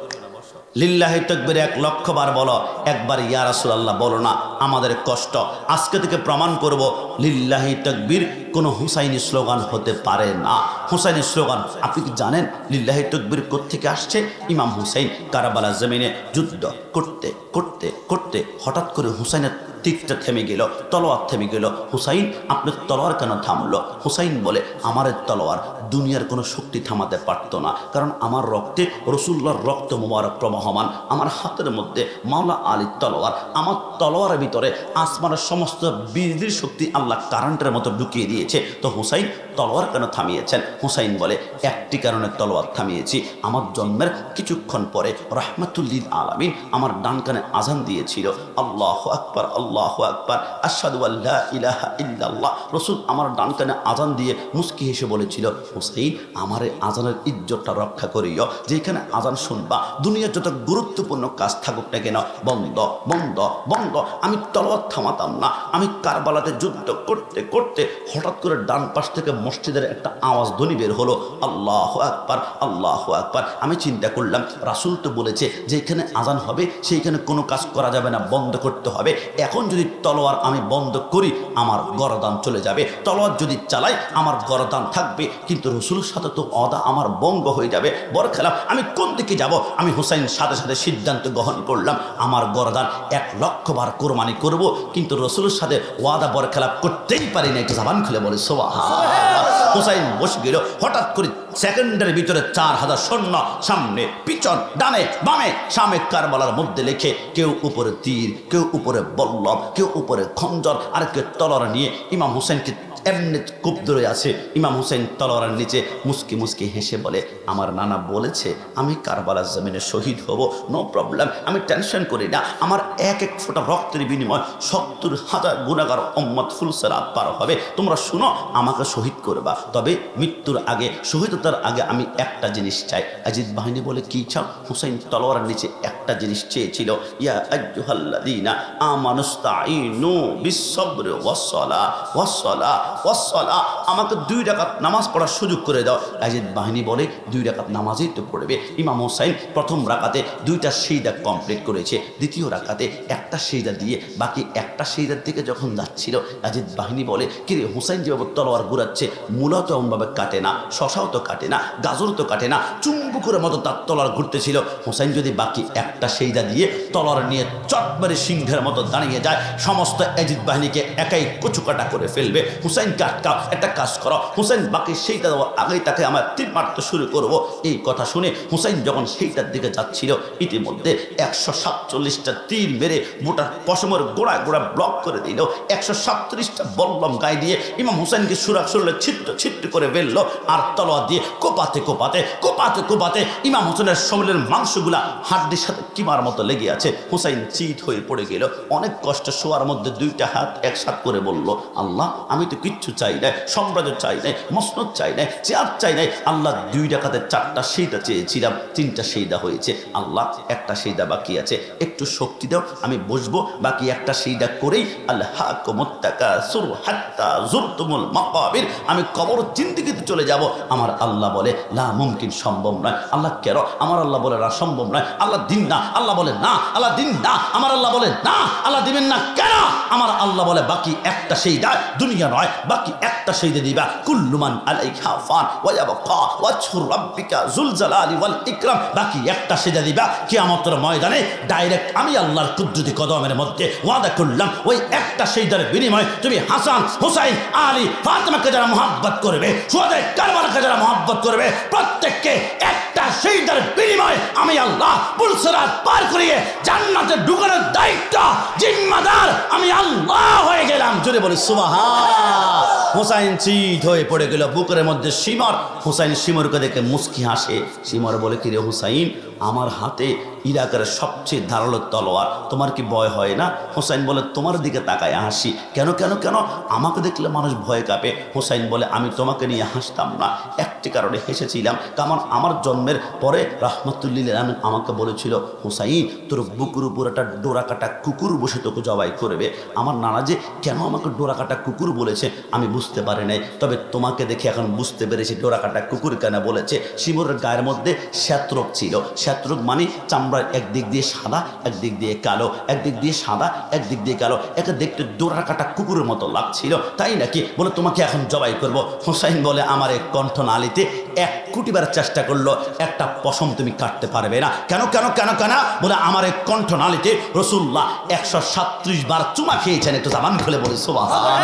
লিল্লাহি তাকবীর 1 লক্ষ বার বলো, একবার ইয়া রাসূলুল্লাহ বলো না, আমাদের কষ্ট। আজকে থেকে প্রমাণ করব লিল্লাহি তাকবীর কোনো হুসাইনি স্লোগান হতে পারে না। হুসাইনি স্লোগান আপনি কি জানেন? লিল্লাহি তাকবীর কোত্থেকে আসছে? ইমাম হুসাইন কারবালা জমিনে যুদ্ধ করতে করতে করতে হঠাৎ করে হুসাইনের তীরটা থেমে গেল, তলোয়ার থেমে গেল। হুসাইন আপনার তলোয়ার কেন থামলো? হুসাইন বলে আমার তলোয়ার দুনিয়ার কোনো শক্তি থামাতে পারত না, কারণ আমার রক্তে রসুল্লাহর রক্ত মুবারক প্রবাহমান। আমার হাতের মধ্যে মাওলা আলীর তলোয়ার, আমার তলোয়ারের ভিতরে আসমানের সমস্ত বিজলির শক্তি আল্লাহ কারেন্টের মতো ঢুকিয়ে দিয়েছে। তো হুসাইন তলোয়ার কেন থামিয়েছেন? হুসাইন বলে একটি কারণে তলোয়ার থামিয়েছি, আমার জন্মের কিছুক্ষণ পরে রাহমাতুল্লিল আলামিন আমার ডান কানে আজান দিয়েছিল, আল্লাহু আকবার আল্লাহু আকবার আশহাদু আল্লা ইলাহা ইল্লাল্লাহ। রসুল আমার ডান কানে আজান দিয়ে মুস্কি হেসে বলেছিল, হুসাইন আমার এই আজানের ইজ্জতটা রক্ষা করিও, যেখানে আজান শুনবা দুনিয়ার যত গুরুত্বপূর্ণ কাজ থাকুক না কেন বন্ধ বন্ধ বন্ধ। আমি তলোয়ার থামাতাম না। আমি কারবালাতে যুদ্ধ করতে করতে হঠাৎ করে ডান পাশ থেকে মসজিদের একটা আওয়াজ ধ্বনি বের হলো, আল্লাহু আকবার আল্লাহু আকবার। আমি চিন্তা করলাম রাসূল তো বলেছে যেখানে আজান হবে সেইখানে কোনো কাজ করা যাবে না, বন্ধ করতে হবে। এখন যদি তলোয়ার আমি বন্ধ করি আমার গরদান চলে যাবে, তলোয়ার যদি চালাই আমার গরদান থাকবে, কিন্তু রসুলের সাথে তো ওয়াদা আমার ভঙ্গ হয়ে যাবে। বড় খেলাম আমি কোন দিকে যাব? আমি হুসাইন সাথে সাথে সিদ্ধান্ত গ্রহণ করলাম আমার গরদান 1 লক্ষ বার কোরবানি করব, কিন্তু রসুলের সাথে ওয়াদা বড় খেলাপ করতেই পারি না। একটু জবান খুলে বলে সুবহানাল্লাহ। হুসাইন বসে গেল। হঠাৎ করে সেকেন্ডের ভিতরে 4000 সৈন্য সামনে পিছন ডানে বামে সামনে কারবালার মধ্যে লেখে, কেউ উপরে তীর, কেউ উপরে বল্লম, কেউ উপরে খঞ্জর, আর কেউ তলোয়ার নিয়ে ইমাম হুসাইনকে এমনি কূপ ধরে আছে। ইমাম হুসাইন তলোয়ারের নিচে মুস্কি মুস্কি হেসে বলে, আমার নানা বলেছে আমি কারবালার জমিনে শহীদ হব, নো প্রবলেম, আমি টেনশন করি না। আমার এক এক ফোঁটা রক্তের বিনিময় 70,000 গুনাহগার উম্মত ফুলসেরাত পার হবে। তোমরা শুনো, আমাকে শহীদ করবা, তবে মৃত্যুর আগে, শহীদতার আগে আমি একটা জিনিস চাই। আজিদ বাহিনী বলে, কি চাও? হুসাইন তলোয়ারের নিচে একটা জিনিস চেয়েছিল, ইয়া আইয়ুহাল্লাযীনা আমানুস্তাঈনু বিস-সাবরি ওয়াস-সালাহ ওয়াস-সালাহ ওয়াস-সালাহ, আমাকে 2 রাকাত নামাজ পড়ার সুযোগ করে দাও। আজিদ বাহিনী বলে, 2 রাকাত নামাজই তো পড়বে। ইমাম হুসাইন প্রথম রাকাতে 2টা সিজদা কমপ্লিট করেছে, দ্বিতীয় রাকাতে একটা সিজদা দিয়ে বাকি একটা সিজদার দিকে যখন যাচ্ছিল, আজিদ বাহিনী বলে, কিরে হুসাইন যেভাবে তলোয়ার ঘুরাচ্ছে, মূলত এমনভাবে কাটে না, শশাও তো কাটে না, গাজর তো কাটে না, চুম্বুকের মতো তার তলোয়ার ঘুরতেছিল। হুসাইন যদি বাকি একটা সিজদা দিয়ে তলোয়ার নিয়ে চটবারে সিংহের মতো দাঁড়িয়ে যায়, সমস্ত আজিদ বাহিনীকে একাই কচুকাটা করে ফেলবে। হুসাইনকে আটকাও, একটা কাজ করো, হুসাইন বাকি সেইটা দেওয়ার আগেই তাকে আমার তীর মারতে শুরু করব। এই কথা শুনে হুসাইন যখন সেইটার দিকে যাচ্ছিল, ইতিমধ্যে 147টা তীর মেরে মোটার পশমের গোড়ায় গোড়া ব্লক করে দিল। 137টা বল্লম গায়ে দিয়ে ইমাম হুসাইনকে শরীরে ছিদ্র ছিদ্র করে ফেললো, আর তলোয়ার দিয়ে কোপাতে কোপাতে কোপাতে কোপাতে ইমাম হুসাইনের শরীরের মাংসগুলা হাড্ডির সাথে কিমার মতো লেগে আছে। হুসাইন চিত হয়ে পড়ে গেল। অনেক কষ্টে শোয়ার মধ্যে 2টা হাত একসাথে করে বলল, আল্লাহ আমি তো কিচ্ছু চাই নাই, সাম্রাজ্য চাই নাই, মসনদ চাই নাই, চেয়ার চাই নাই, আল্লাহ 2 রাকাতে 4টা সিজদা চেয়েছিলাম, 3টা সিজদা হয়েছে, আল্লাহ একটা সিজদা বাকি আছে, একটু শক্তি দাও, আমি বসবো, বাকি একটা সিজদা করেই আল্লাহকুমুত তাকাসুর হাত্তা যুরতুমুল মাকাবির, আমি কবর জিন্দেগিতে চলে যাব। আমার আল্লাহ বলে, লা মুমকিন, সম্ভব নয়। আল্লাহ কেন? আমার আল্লাহ বলে না, সম্ভব নয়। আল্লাহ দিন না, আল্লাহ বলে না, আল্লাহ দিন না, আমার আল্লাহ বলে না, আল্লাহ দিবেন না কেন? আমার আল্লাহ বলে, বাকি একটা সিজদা, দুনিয়া নয়, বাকি একটা সিজদা দিবা। কুল্লু মান আলাইহা ফান ওয়া ইয়াবকা ওয়াজহু রাব্বিকা যুল জালালি ওয়াল ইকরাম, বাকি একটা সিজদা দিবা। কিয়ামতের ময়দানে ডাইরেক্ট আমি আল্লাহর কুদরতি কদমের মধ্যে ওয়াদা করলাম, ওই একটা সিজদার বিনিময়ে তুমি হাসান, হুসাইন, আলী, ফাতিমাকে যারা মহব্বত করবে, সুহাদায়ে কারবালাকে যারা মহব্বত করবে, প্রত্যেককে একটা সিজদার বিনিময়ে আমি আল্লাহ পুলসিরাত পার করিয়ে জান্নাতে ঢুকানোর দায়িত্ব জিম্মাদার আমি আল্লাহ হয়ে গেলাম। জোরে বলি সুবহান। হুসাইন চিত হয়ে পড়ে গেল, বুকের মধ্যে শিমর। হুসাইন শিমরকে দেখে মুস্কি হাসে। শিমর বলে, কি রে হুসাইন, আমার হাতে ইরাকের সবচেয়ে ধারালো তলোয়ার, তোমার কি ভয় হয় না? হুসাইন বলে, তোমার দিকে তাকায় হাসি। কেন কেন কেন? আমাকে দেখলে মানুষ ভয় কাঁপে। হুসাইন বলে, আমি তোমাকে নিয়ে হাসতাম না, একটি কারণে হেসেছিলাম, কারণ আমার জন্মের পরে রাহমাতুল্লিল আলামিন আমাকে বলেছিল, হুসাইন তোর বুকুর উপর একটা ডোরা কাটা কুকুর বসে তোকে জবাই করবে। আমার নানা যে কেন আমাকে ডোরা কাটা কুকুর বলেছে আমি বুঝতে পারি নাই, তবে তোমাকে দেখে এখন বুঝতে পেরেছি ডোরা কাটা কুকুর কেন বলেছে। শিমুরের গায়ের মধ্যে শ্বেতরোগ ছিল। শ্বেতরোগ মানে চামড়ার একদিক দিয়ে সাদা, একদিক দিয়ে কালো, একদিক দিয়ে সাদা, একদিক দিয়ে কালো, একে দেখতে ডোরা কাটা কুকুরের মতো লাগছিল। তাই নাকি? বলে, তোমাকে এখন জবাই করব। হুসাইন বলে, আমার এই কণ্ঠনালীতে 1 কোটি বার চেষ্টা করলো, একটা পশম তুমি কাটতে পারবে না। কেন কেন কেন কেন? বলে, আমার এই কণ্ঠনালীতে রাসূলুল্লাহ 137 বার চুমা খেয়েছেন। একটু জবান খুলে বলি সুবহানাল্লাহ।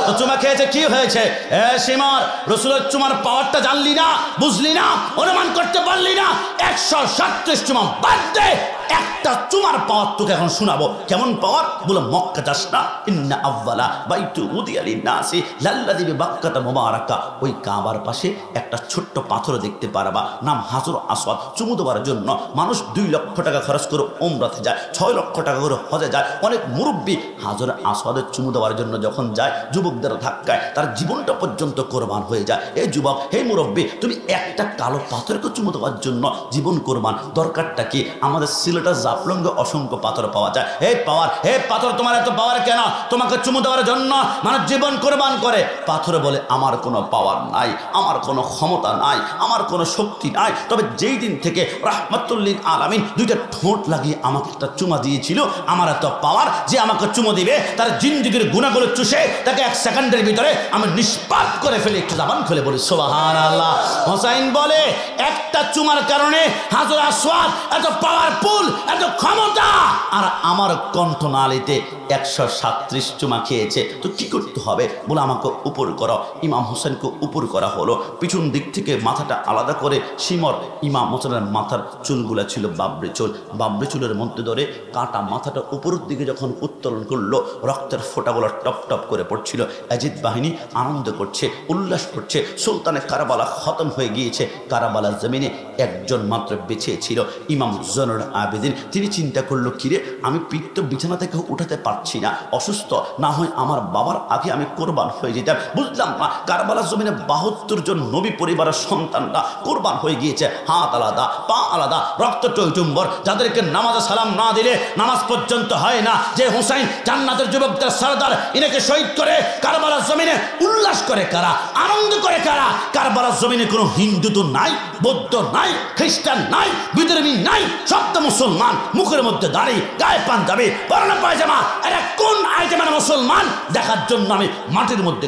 তো চুমা খেয়েছে, কি হয়েছে? শিমর, রাসূলের চুমার পাওয়ারটা জানলি না, বুঝলি না, অনুমান করতে পারলি না? 137 চুমা বাদ দে, একটা চুমার পাওয়ার তোকে এখন শোনাবো। কেমন পাওয়ার? বলে, মক্কা যাস না, ইন্না আউয়ালা বাইতু উদিয়া লিন-নাসি লাল্লাযী বিবাক্কাতা মুবারাকা, ওই কাবার পাশে একটা ছোট্ট পাথর দেখতে পারবা, নাম হাজর আসওয়াদ। চুমু দেওয়ার জন্য মানুষ 2 লক্ষ টাকা খরচ করে উমরাতে যায়, 6 লক্ষ টাকা করে হজে যায়। অনেক মুরব্বী হাজর আসওয়াদের চুমু দেওয়ার জন্য যখন যায়, যুবকদের ধাক্কায় তার জীবনটা পর্যন্ত কোরবান হয়ে যায়। এই যুবক, হে মুরব্বী, তুমি একটা কালো পাথরকে চুমু দেওয়ার জন্য জীবন কোরবান, দরকারটা কি? আমাদের সিলেটের জাফলঙ্গে অসংখ্য পাথর পাওয়া যায়। এই পাওয়ার, হে পাথর, তোমার এত পাওয়ার কেন? তোমাকে চুমু দেওয়ার জন্য মানুষ জীবন কোরবান করে। পাথরে বলে, আমার কোনো পাওয়ার নাই, আমার কোনো ক্ষমতা নাই, আমার কোনো শক্তি নাই, তবে যেই দিন থেকে রাহমাতুল্লিল আলামিন 2টা ঠোঁট লাগিয়ে আমাকে একটা চুমা দিয়েছিল, আমার এত পাওয়ার যে আমাকে চুমু দিবে, তার জিন্দেগির গুনাহগুলো চুষে তাকে 1 সেকেন্ডের ভিতরে আমি নিষ্পাপ করে ফেলি। একটু জবান খুলে বলি সুবহানাল্লাহ। হুসাইন বলে, একটা একটা চুমার কারণে হাজর আসওয়াদ এত পাওয়ারফুল, এত ক্ষমতা, আর আমার কণ্ঠনালীতে 137 চুমা খেয়েছে। তো কি করতে হবে? বলে আমাকে উপর করো। ইমাম হোসেনকে উপর করা হলো। পিছন দিক থেকে মাথাটা আলাদা করে শিমর, ইমাম হোসেনের মাথার চুলগুলা ছিল বাবরি চুল, বাবরি চুলের মধ্যে ধরে কাটা মাথাটা উপরের দিকে যখন উত্তোলন করলো, রক্তের ফোঁটাগুলো টপ টপ করে পড়ছিল। ইয়াজিদ বাহিনী আনন্দ করছে, উল্লাস করছে। সুলতানে কারবালা খতম হয়ে গিয়েছে। কারবালার জমিনে একজন মাত্র বেঁচে ছিল, ইমাম জয়নুল আবেদিন। তিনি চিন্তা করলো, কিরে আমি পিত্ত বিছানা থেকে উঠাতে পারছি না, অসুস্থ, না হয় আমার বাবার আগে আমি কোরবান হয়ে যেতাম। বুঝলাম না, কারবালার জমিনে 72 জন নবী পরিবারের সন্তানরা কোরবান হয়ে গিয়েছে, হাত আলাদা, পা আলাদা, রক্ত টইটুম্বর, যাদেরকে নামাজে সালাম না দিলে নামাজ পর্যন্ত হয় না। যে হুসাইন জান্নাতের যুবকদের সরদার, ইনাকে শহীদ করে কারবালার জমিনে উল্লাস করে কারা, আনন্দ করে কারা? কারবালার জমিনে কোনো হিন্দু তো নাই, বৌদ্ধ নাই, খ্রিস্টান নাই, বিধর্মী নাই, সব তো মুসলমান। মুখের মধ্যে দাড়ি, গায়ে পাঞ্জাবি, পরনে পায়জামা, এরা কোন আইটেমের মুসলমান দেখার জন্য আমি মাটির মধ্যে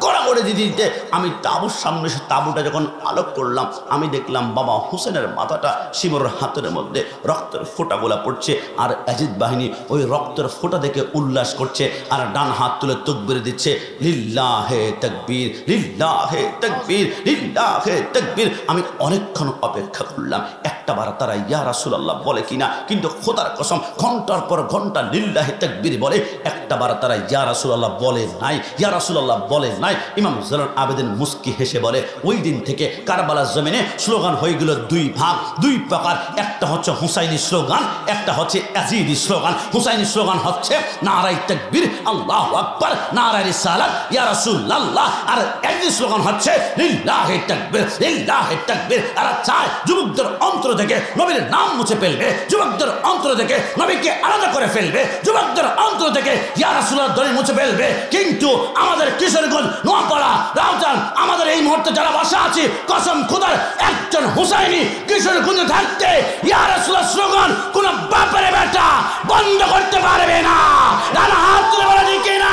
গড়াগড়ি দিতে আমি তাঁবুর সামনে এসে তাঁবুটা যখন আলোক করলাম, আমি দেখলাম বাবা হুসেনের মাথাটা শিমরের হাতের মধ্যে রক্তের ফোঁটাগুলা পড়ছে, আর ইয়াজিদ বাহিনী ওই রক্তের ফোঁটা দেখে উল্লাস করছে, আর ডান হাত তুলে তাকবীর দিচ্ছে, লিল্লাহে তাকবীর, লিল্লাহে তাকবীর, লিল্লাহে তাকবীর। আমি অনেকক্ষণ অপেক্ষা করলাম একটাবার তারা ইয়া রাসূলুল্লাহ বলে কিনা, কিন্তু খোদার কসম ঘন্টার পর ঘন্টা লিল্লাহে তাকবীর বলে, একটাবার তারা ইয়া রাসূলুল্লাহ বলে নাই, ইয়া রাসূলুল্লাহ বলে নাই। ইমাম জয়নুল আবেদিন মুস্কি হেসে বলে, ওই দিন থেকে কারবালার জমিনে স্লোগান হয়ে গেল দুই ভাগ, দুই প্রকার। একটা হচ্ছে হুসাইনি স্লোগান, একটা হচ্ছে ইয়াজিদি স্লোগান। হুসাইনি স্লোগান হচ্ছে নারায়ে তাকবীর, আল্লাহু আকবার, নারায়ে রিসালাত, ইয়া রাসূলুল্লাহ। আর ইয়াজিদি স্লোগান হচ্ছে লিল্লাহি তাকবীর, লিল্লাহি তাকবীর। এরা চায় যুবকদের অন্তর থেকে নবীর নাম মুছে ফেলবে, যুবকদের অন্তর থেকে নবীকে আলাদা করে ফেলবে, যুবকদের অন্তর থেকে ইয়া রাসূলুল্লাহ ধ্বনি মুছে ফেলবে। কিন্তু আমাদের কিশোরগঞ্জ, নোয়াপাড়া, রাউজান, আমাদের এই মুহূর্তে যারা বাসা আছে, কসম খোদার, একজন হুসাইনি কিশোরগঞ্জে থাকতে ইয়া রাসূলুল্লাহ স্লোগান কোন বাপের বেটা বন্ধ করতে পারবে না। ডান হাত তুলে বলে ঠিক না?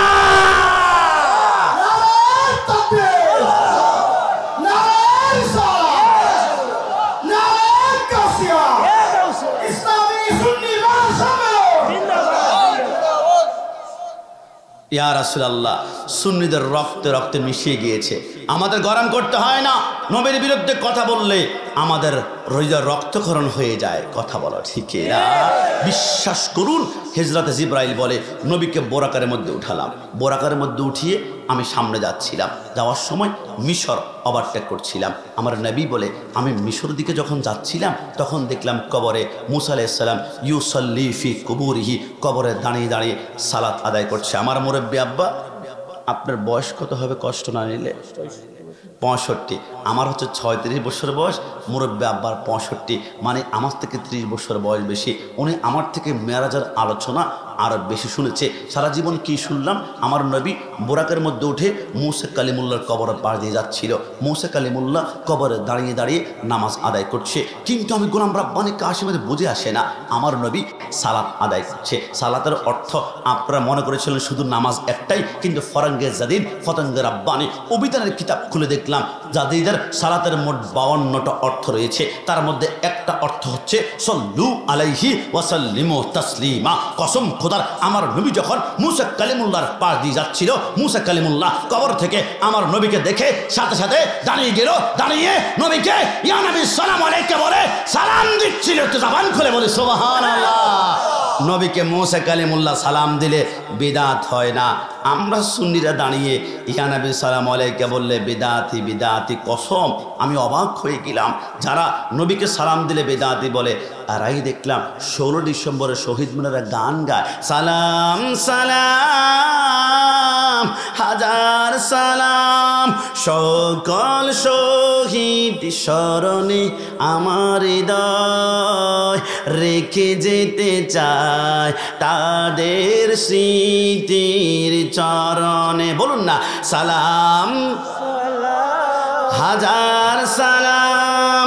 ইয়া রাসূলুল্লাহ, সুন্নিদের রক্তে রক্তে মিশিয়ে গিয়েছে। আমাদের গরম করতে হয় না। নবীর বিরুদ্ধে কথা বললে আমাদের হৃদয় রক্তক্ষরণ হয়ে যায়। কথা বলা ঠিক না? বিশ্বাস করুন, হিজরতে জিবরাইল বলে নবীকে বোরাকারের মধ্যে উঠালাম, বোরাকারের মধ্যে উঠিয়ে আমি সামনে যাচ্ছিলাম। যাওয়ার সময় মিশর ওভারটেক করছিলাম। আমার নবী বলে আমি মিশর দিকে যখন যাচ্ছিলাম তখন দেখলাম কবরে মুসা আলাইহিস সালাম ইউসাল্লি ফি কুবুরিহি, কবরে দাঁড়িয়ে দাঁড়িয়ে সালাত আদায় করছে। আমার মুরব্বী আব্বা, আপনার বয়স কত হবে কষ্ট না নিলে? 65। আমার হচ্ছে 36 বছর বয়স, মুরব্বী আব্বার 65, মানে আমার থেকে 30 বছর বয়স বেশি। উনি আমার থেকে মেরাজের আলোচনা আরো বেশি শুনেছে। সারা জীবন কি শুনলাম, আমার নবী বোরাকের মধ্যে উঠে মুসা কালিমুল্লাহর কবরের পাশ দিয়ে যাচ্ছিল। মুসা কালিমুল্লাহ কবরে দাঁড়িয়ে দাঁড়িয়ে নামাজ আদায় করছে। কিন্তু আমি গোলাম রাব্বানি কাশিমের বুঝে আসে না, আমার নবী সালাত আদায় করছে। সালাতের অর্থ আপনারা মনে করেছিলেন শুধু নামাজ একটাই, কিন্তু ফরাঙ্গে জাদিদ ফতঙ্গে রাব্বানি অভিধানের কিতাব খুলে দেখলাম জাদিদের সালাতের মোট 52টা অর্থ রয়েছে। তার মধ্যে একটা অর্থ হচ্ছে সল্লু আলাইহি ওয়াসাল্লিমু তাসলিমা। কসম খোদার, আমার নবী যখন মুসা কালিমুল্লাহর পাশ দিয়ে যাচ্ছিল, মুসা কালিমুল্লাহ কবর থেকে আমার নবীকে দেখে সাথে সাথে দাঁড়িয়ে গেল। দাঁড়িয়ে নবীকে ইয়া নবী সালাম আলাইকা বলে সালাম দিচ্ছিল। একটু জবান খুলে বলে সুবহানাল্লাহ। নবীকে মুসা কালিমুল্লাহ সালাম দিলে বিদাত হয় না। আমরা সুন্নিরা দাঁড়িয়ে ইয়া নবী সালাম আলাইকা বললে বিদাতি বিদাতি। কসম আমি অবাক হয়ে গেলাম, যারা নবীকে সালাম দিলে বিদাতি বলে, আর এই দেখলাম 16 ডিসেম্বরে শহীদ মিনারে গান গায়, সালাম সালাম হাজার সালাম সকল শহীদ স্মরণে আমার হৃদয় রেখে যেতে চায় তাদের স্মৃতির চরণে। বলুন না, সালাম হাজার সালাম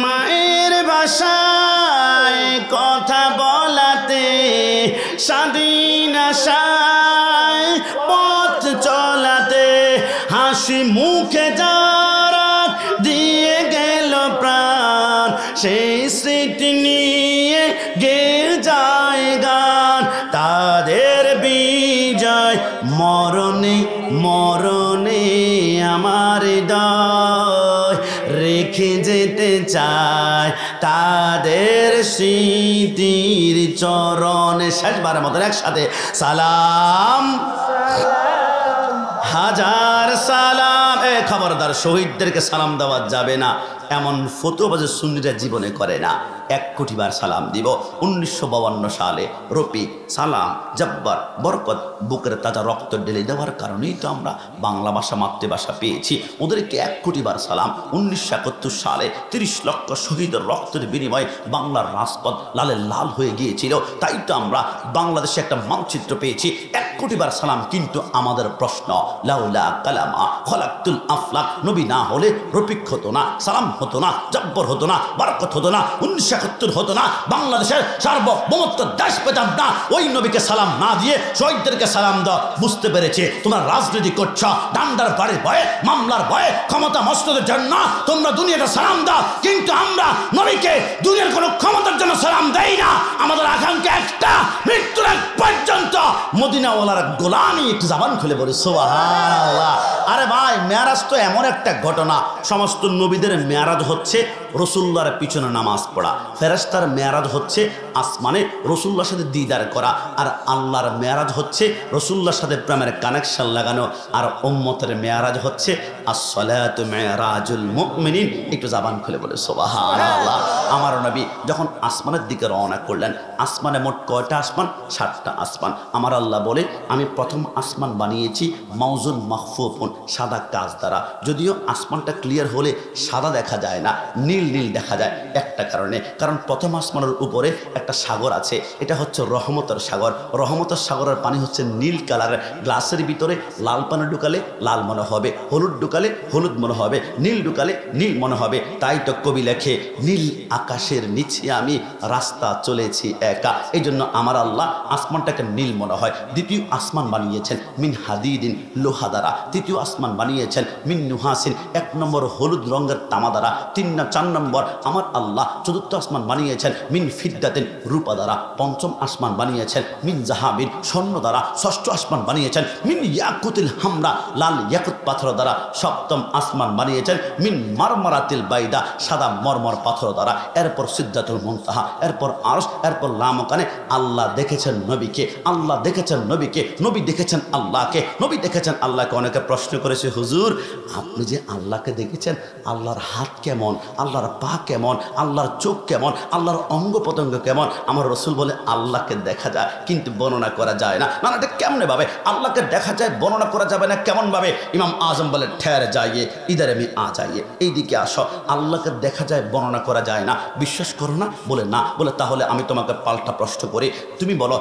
মায়ের ভাষায় কথা বলাতে, স্বাধীন আশায় পথ চলাতে, হাসি মুখে যারা দিয়ে গেল সেই স্মৃতি নিয়ে গে যায় গান, তাদের বিজয় মরণে মরণে আমার হৃদয় রেখে যেতে চায় তাদের স্মৃতির চরণে। শেষবারের মতন একসাথে সালাম হাজার সালাম। খবরদার, শহীদদেরকে সালাম দেওয়া যাবে না এমন ফতোয়াবাজি সুন্নিরা জীবনে করে না। 1 কোটি বার সালাম দিব। 1952 সালে রফিক, সালাম, জব্বার, বরকত বুকের তাজা রক্ত ঢেলে দেওয়ার কারণেই তো আমরা বাংলা ভাষা মাতৃভাষা পেয়েছি। ওদেরকে 1 কোটি বার সালাম। 1971 সালে 30 লক্ষ শহীদের রক্তের বিনিময়ে বাংলার রাজপথ লালে লাল হয়ে গিয়েছিল, তাই তো আমরা বাংলাদেশে একটা মানচিত্র পেয়েছি। 1 কোটি বার সালাম। কিন্তু আমাদের প্রশ্ন, লাউলা কালামা খলাকতুল আফলাক, নবী না হলে রফিক হতো না, সালাম হতো না, জব্বর হতো না, বরকত হতো না, 1971 হতো না, বাংলাদেশের সার্বভৌমত্ব দেশ পেতাম না। ওই নবীকে সালাম না দিয়ে শহীদদেরকে সালাম দাও। বুঝতে পেরেছি তোমরা রাজনীতি করছো ডান্ডার বাড়ির ভয়ে, মামলার ভয়ে, ক্ষমতা মস্তদের জন্য তোমরা দুনিয়াটা সালাম দাও, কিন্তু আমরা নবীকে দুনিয়ার কোনো ক্ষমতার জন্য সালাম দেই না। আমাদের আকাঙ্ক্ষা একটা, মৃত্যুর আগ পর্যন্ত মদিনাওয়ালার গোলামি। একটু জবান খুলে বলি সুবহানাল্লাহ। আরে ভাই, মেয়ারাজ তো এমন একটা ঘটনা, সমস্ত নবীদের মেয়ারাজ হচ্ছে রসুল্লাহর পিছনে নামাজ পড়া, ফেরেশতার মেয়ারাজ হচ্ছে আসমানে রসুল্লাহর সাথে দিদার করা, আর আল্লাহর মেয়ারাজ হচ্ছে রসুল্লাহর সাথে প্রেমের কানেকশন লাগানো, আর উম্মতের মেয়ারাজ হচ্ছে আসসালাতু মেয়ারাজুল মুমিনিন। একটু জবান খুলে বলে সুবহানাল্লাহ। আমার নবী যখন আসমানের দিকে রওনা করলেন, আসমানে মোট কয়টা আসমান? 7টা আসমান। আমার আল্লাহ বলে, আমি প্রথম আসমান বানিয়েছি মাউজুন মাহফুফুন, সাদা কাজ দ্বারা। যদিও আসমানটা ক্লিয়ার হলে সাদা দেখা যায় না, নীল নীল দেখা যায় একটা কারণে, কারণ প্রথম আসমানের উপরে একটা সাগর আছে, এটা হচ্ছে রহমতের সাগর। রহমতের সাগরের পানি হচ্ছে নীল কালারের। গ্লাসের ভিতরে লাল পানি ঢুকালে লাল মনে হবে, হলুদ ঢুকালে হলুদ মনে হবে, নীল ঢুকালে নীল মনে হবে। তাই তো কবি লেখে, নীল আকাশের নিচে আমি রাস্তা চলেছি একা। এই জন্য আমার আল্লাহ আসমানটাকে নীল মনে হয়। দ্বিতীয় আসমান বানিয়েছেন মিন হাদিদিন, লোহা দ্বারা। তৃতীয় আসমান বানিয়েছেন মিন নুহাসিন, 1 নম্বর হলুদ রঙের তামা দ্বারা। 4 নম্বর আমার আল্লাহ চতুর্থ আসমান বানিয়েছেন মিন ফিদ্দাতিন, রূপা দ্বারা। 5ম আসমান বানিয়েছেন মিন জাহাবিন, স্বর্ণ দ্বারা। 6ষ্ঠ আসমান বানিয়েছেন মিন ইয়াকুতিল হামরা, লাল ইয়াকুত পাথর দ্বারা। 7ম আসমান বানিয়েছেন মিন মারমারাতিল বাইদা, সাদা মরমর পাথর দ্বারা। এরপর সিদরাতুল মুনতাহা, এরপর আরশ, এরপর লামকানে। আল্লাহ দেখেছেন নবীকে, আল্লাহ দেখেছেন নবীকে, নবী দেখেছেন আল্লাহকে, নবী দেখেছেন আল্লাহকে। অনেকে প্রশ্ন করেছে, হুজুর আপনি যে আল্লাহকে দেখেছেন, আল্লাহর হাত কেমন, আল্লাহর পা কেমন, আল্লাহর চোখ কেমন, আল্লাহর অঙ্গ প্রত্যঙ্গ কেমন? আমার রসুল বলে, আল্লাহকে দেখা যায় কিন্তু বর্ণনা করা যায় না। না, এটা কেমনে ভাবে? আল্লাহকে দেখা যায়, বর্ণনা করা যাবে না, কেমন ভাবে? ইমাম আজম বলে, ঠের যাইয়ে ইদারে আমি আ যাইয়ে, এইদিকে আসো। আল্লাহকে দেখা যায়, বর্ণনা করা যায় না, বিশ্বাস করো না? বলে না। বলে তাহলে আমি তোমাকে পাল্টা প্রশ্ন করি, তুমি বলো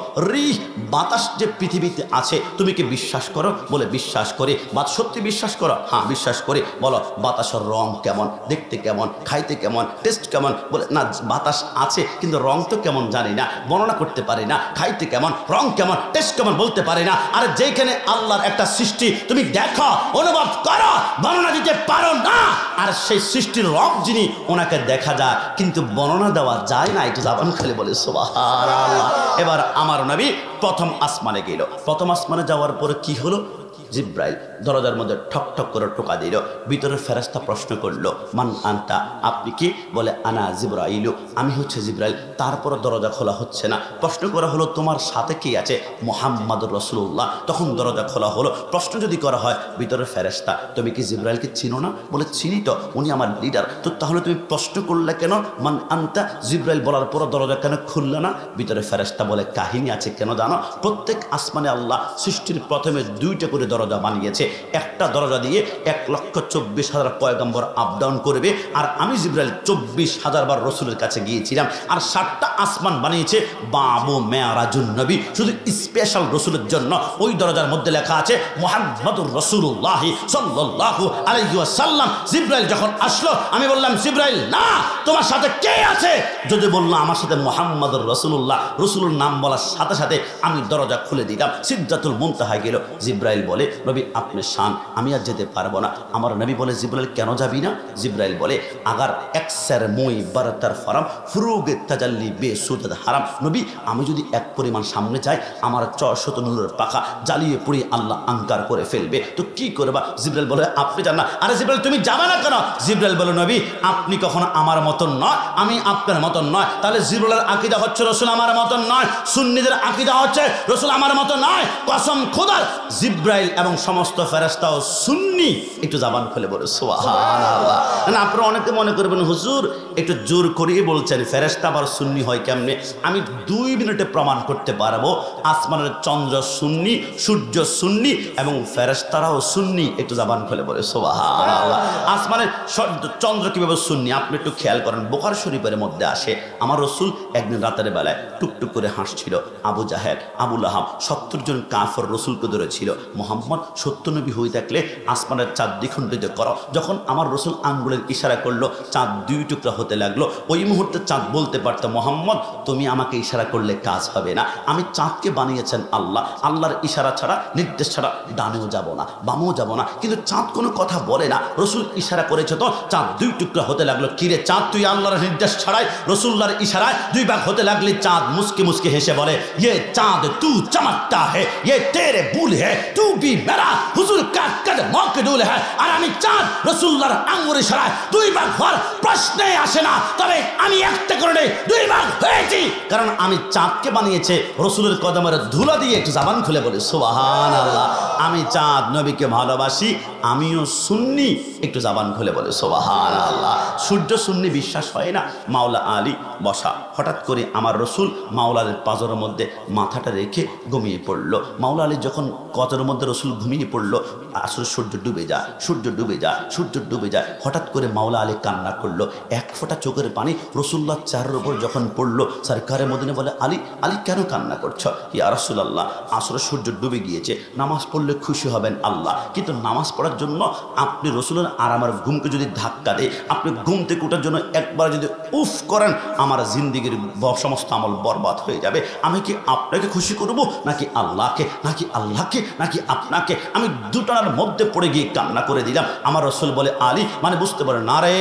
বাতাস যে পৃথিবীতে আছে তুমি কি বিশ্বাস করো? বলে বিশ্বাস করি। সত্যি বিশ্বাস করো? হ্যাঁ বিশ্বাস করি। বলো বাতাসের রং কেমন, দেখতে কেমন, খাইতে কেমন, টেস্ট কেমন? বলে না, বাতাস আছে কিন্তু রং তো কেমন জানি না, বর্ণনা করতে পারি না, খাইতে কেমন, রং কেমন, টেস্ট কেমন বলতে পারি না। আর যেখানে আল্লাহর একটা সৃষ্টি তুমি দেখো, অনুভব করো, বর্ণনা দিতে পারো না, আর সেই সৃষ্টির রব যিনি, ওনাকে দেখা যায় কিন্তু বর্ণনা দেওয়া যায় না, একটু জবান খুলে বলে সুবহানাল্লাহ। এবার আমার নবী প্রথম আসমানে গেল। প্রথম আসমানে যাওয়ার পরে কি হলো? জিব্রাইল দরজার মধ্যে ঠক ঠক করে টোকা দিল। ভিতরের ফেরেশতা প্রশ্ন করলো, মান আনতা, আপনি কি? বলে আনা জিব্রাইলু, আমি হচ্ছে জিব্রাইল। তারপর দরজা খোলা হচ্ছে না। প্রশ্ন করা হলো, তোমার সাথে কি আছে? মুহাম্মাদুর রাসূলুল্লাহ। তখন দরজা খোলা হলো। প্রশ্ন যদি করা হয়, ভিতরের ফেরেশতা, তুমি কি জিব্রাইলকে চিনো না? বলে চিনি তো, উনি আমার লিডার। তো তাহলে তুমি প্রশ্ন করলে কেন? মান আনতা, জিব্রাইল বলার পর দরজা কেন খুললে না? ভিতরে ফেরেশতা বলে, কাহিনী আছে, কেন জানো? প্রত্যেক আসমানে আল্লাহ সৃষ্টির প্রথমে 2টা করে দরজা বানিয়েছে। একটা দরজা দিয়ে 1,24,000 পয়গম্বর আপ ডাউন করবে, আর আমি জিব্রাইল 24,000 বার রসুলের কাছে গিয়েছিলাম। আর 7টা আসমান বানিয়েছে বাবু মেয়ারাজুন নবী, শুধু স্পেশাল রসুলের জন্য। ওই দরজার মধ্যে লেখা আছে মুহাম্মাদুর রাসূলুল্লাহ সাল্লাল্লাহু আলাইহি ওয়াসাল্লাম। জিব্রাইল যখন আসলো, আমি বললাম, জিব্রাইল না, তোমার সাথে কে আছে? যদি বললো আমার সাথে মুহাম্মাদুর রাসূলুল্লাহ, রসুলের নাম বলার সাথে সাথে আমি দরজা খুলে দিলাম। সিদরাতুল মুনতাহা গেল। জিব্রাইল বলে, নবী আপনি শান, আমি আর যেতে পারবো না। আমার নবী বলে জিব্রাইল কেন যাবি না? জিব্রাইল বলে আগার একসার মই বারতার ফারাম ফুরুগে তাজাল্লি বে সুজাদ হারাম। নবী আমি যদি এক পরিমাণ সামনে যাই আমার 400 নূরের পাখা জ্বালিয়ে পুড়িয়ে আল্লাহ আঙ্কার করে ফেলবে, তো কি করবা? জিব্রাইল বলে আপনি যান না। আরে জিব্রাইল তুমি যাবে না কেন? জিব্রাইল বলে নবী আপনি কখনো আমার মতন নয়, আমি আপনার মতন নয়। তাহলে জিব্রাইলের আকীদা হচ্ছে রসুল আমার মতন নয়, সুন্নিদের আকীদা হচ্ছে রসুল আমার মতো নয়। কসম খোদার জিব্রাইল এবং সমস্ত ফেরেশতাও সুন্নি। একটু জবান খুলে বলে সুবহানাল্লাহ। না আপনারা অনেকে মনে করবেন হুজুর একটু জোর করিয়ে বলছেন ফেরেশতা আবার সুন্নি হয় কেমনে? আমি 2 মিনিটে প্রমাণ করতে পারবো আসমানের চন্দ্র সুন্নি, সূর্য সুন্নি এবং ফেরেশতারাও সুন্নি। একটু জবান খুলে বলে সুবহানাল্লাহ। আসমানের চন্দ্র কিভাবে সুন্নি আপনি একটু খেয়াল করেন। বুখারী শরীফের মধ্যে আসে আমার রসুল একদিন রাতের বেলায় টুকটুক করে হাসছিল। আবু জাহেল, আবু লাহাব 70 জন কাফের রসুলকে ধরেছিল। মোহাম্মদ সত্য নবী হয়ে থাকলে আসমানের চাঁদ দ্বিখণ্ডিত করো। যখন আমার রসুল আঙ্গুলের ইশারা করলো চাঁদ 2 টুকরা হতে লাগলো। ওই মুহূর্তে চাঁদ বলতে পারতো মোহাম্মদ তুমি আমাকে ইশারা করলে কাজ হবে না, আমি চাঁদকে বানিয়েছেন আল্লাহ, আল্লাহর ইশারা ছাড়া নির্দেশ ছাড়া ডানেও যাব না বামেও যাব না। কিন্তু চাঁদ কোনো কথা বলে না, রসুল ইশারা করেছে তো চাঁদ 2 টুকরা হতে লাগলো। কিরে চাঁদ তুই আল্লাহর নির্দেশ ছাড়াই রসুল্লাহর ইশারায় 2 ভাগ হতে লাগলি। চাঁদ মুস্কি মুস্কি হেসে বলে ये चांद तू चमकता है, ये तेरे भूल है, तू भी मेरा हुजूर का कदमों के धूल है। আর আমি চাঁদ রসুল্লাহর আঙ্গুলের ইশারায় 2 ভাগ হওয়ার প্রশ্নই আসে না। তবে আমি একটা করে 2 ভাগ হয়েছি কারণ আমি চাঁদকে বানিয়েছে রসুলের কদমের ধুলা দিয়ে। একটু জবান খুলে বলি সুবহানাল্লাহ। আমি চাঁদ নবীকে ভালোবাসি, আমিও সুন্নি। একটু জবান খুলে বলে সুবহানাল্লাহ। সূর্য সুন্নি বিশ্বাস হয় না? মাওলা আলী বসা, হঠাৎ করে আমার রসুল মাওলা আলীর পাজরের মধ্যে মাথাটা রেখে ঘুমিয়ে পড়লো। মাওলা আলী যখন কজরের মধ্যে রসুল ঘুমিয়ে পড়লো, আসলে সূর্য ডুবে যায়, সূর্য ডুবে যায়, সূর্য ডুবে যায়। হঠাৎ করে মাওলা আলী কান্না করলো, 1 ফোঁটা চোখের পানি রসুল্লাহ চেহারার উপর যখন পড়লো, সরকারে মদিনা বলে আলী আলী কেন কান্না করছো? ইয়া রাসূলুল্লাহ আসলে সূর্য ডুবে গিয়েছে, নামাজ পড়লে খুশি হবেন আল্লাহ, কিন্তু নামাজ পড়ার জন্য আপনি রসুলের আর আমার ঘুমকে যদি ধাক্কা দেয়, আপনি ঘুম থেকে ওঠার জন্য একবার যদি উফ করেন, আমার জিন্দিগির সমস্ত আমল বরবাদ হয়ে যাবে। আমি কি আপনাকে খুশি করব নাকি আল্লাহকে, নাকি আল্লাহকে নাকি আপনাকে? আমি দুটার মধ্যে পড়ে গিয়ে কান্না করে দিলাম। আমার রসুল বলে আলী, মানে বুঝতে পারে নারে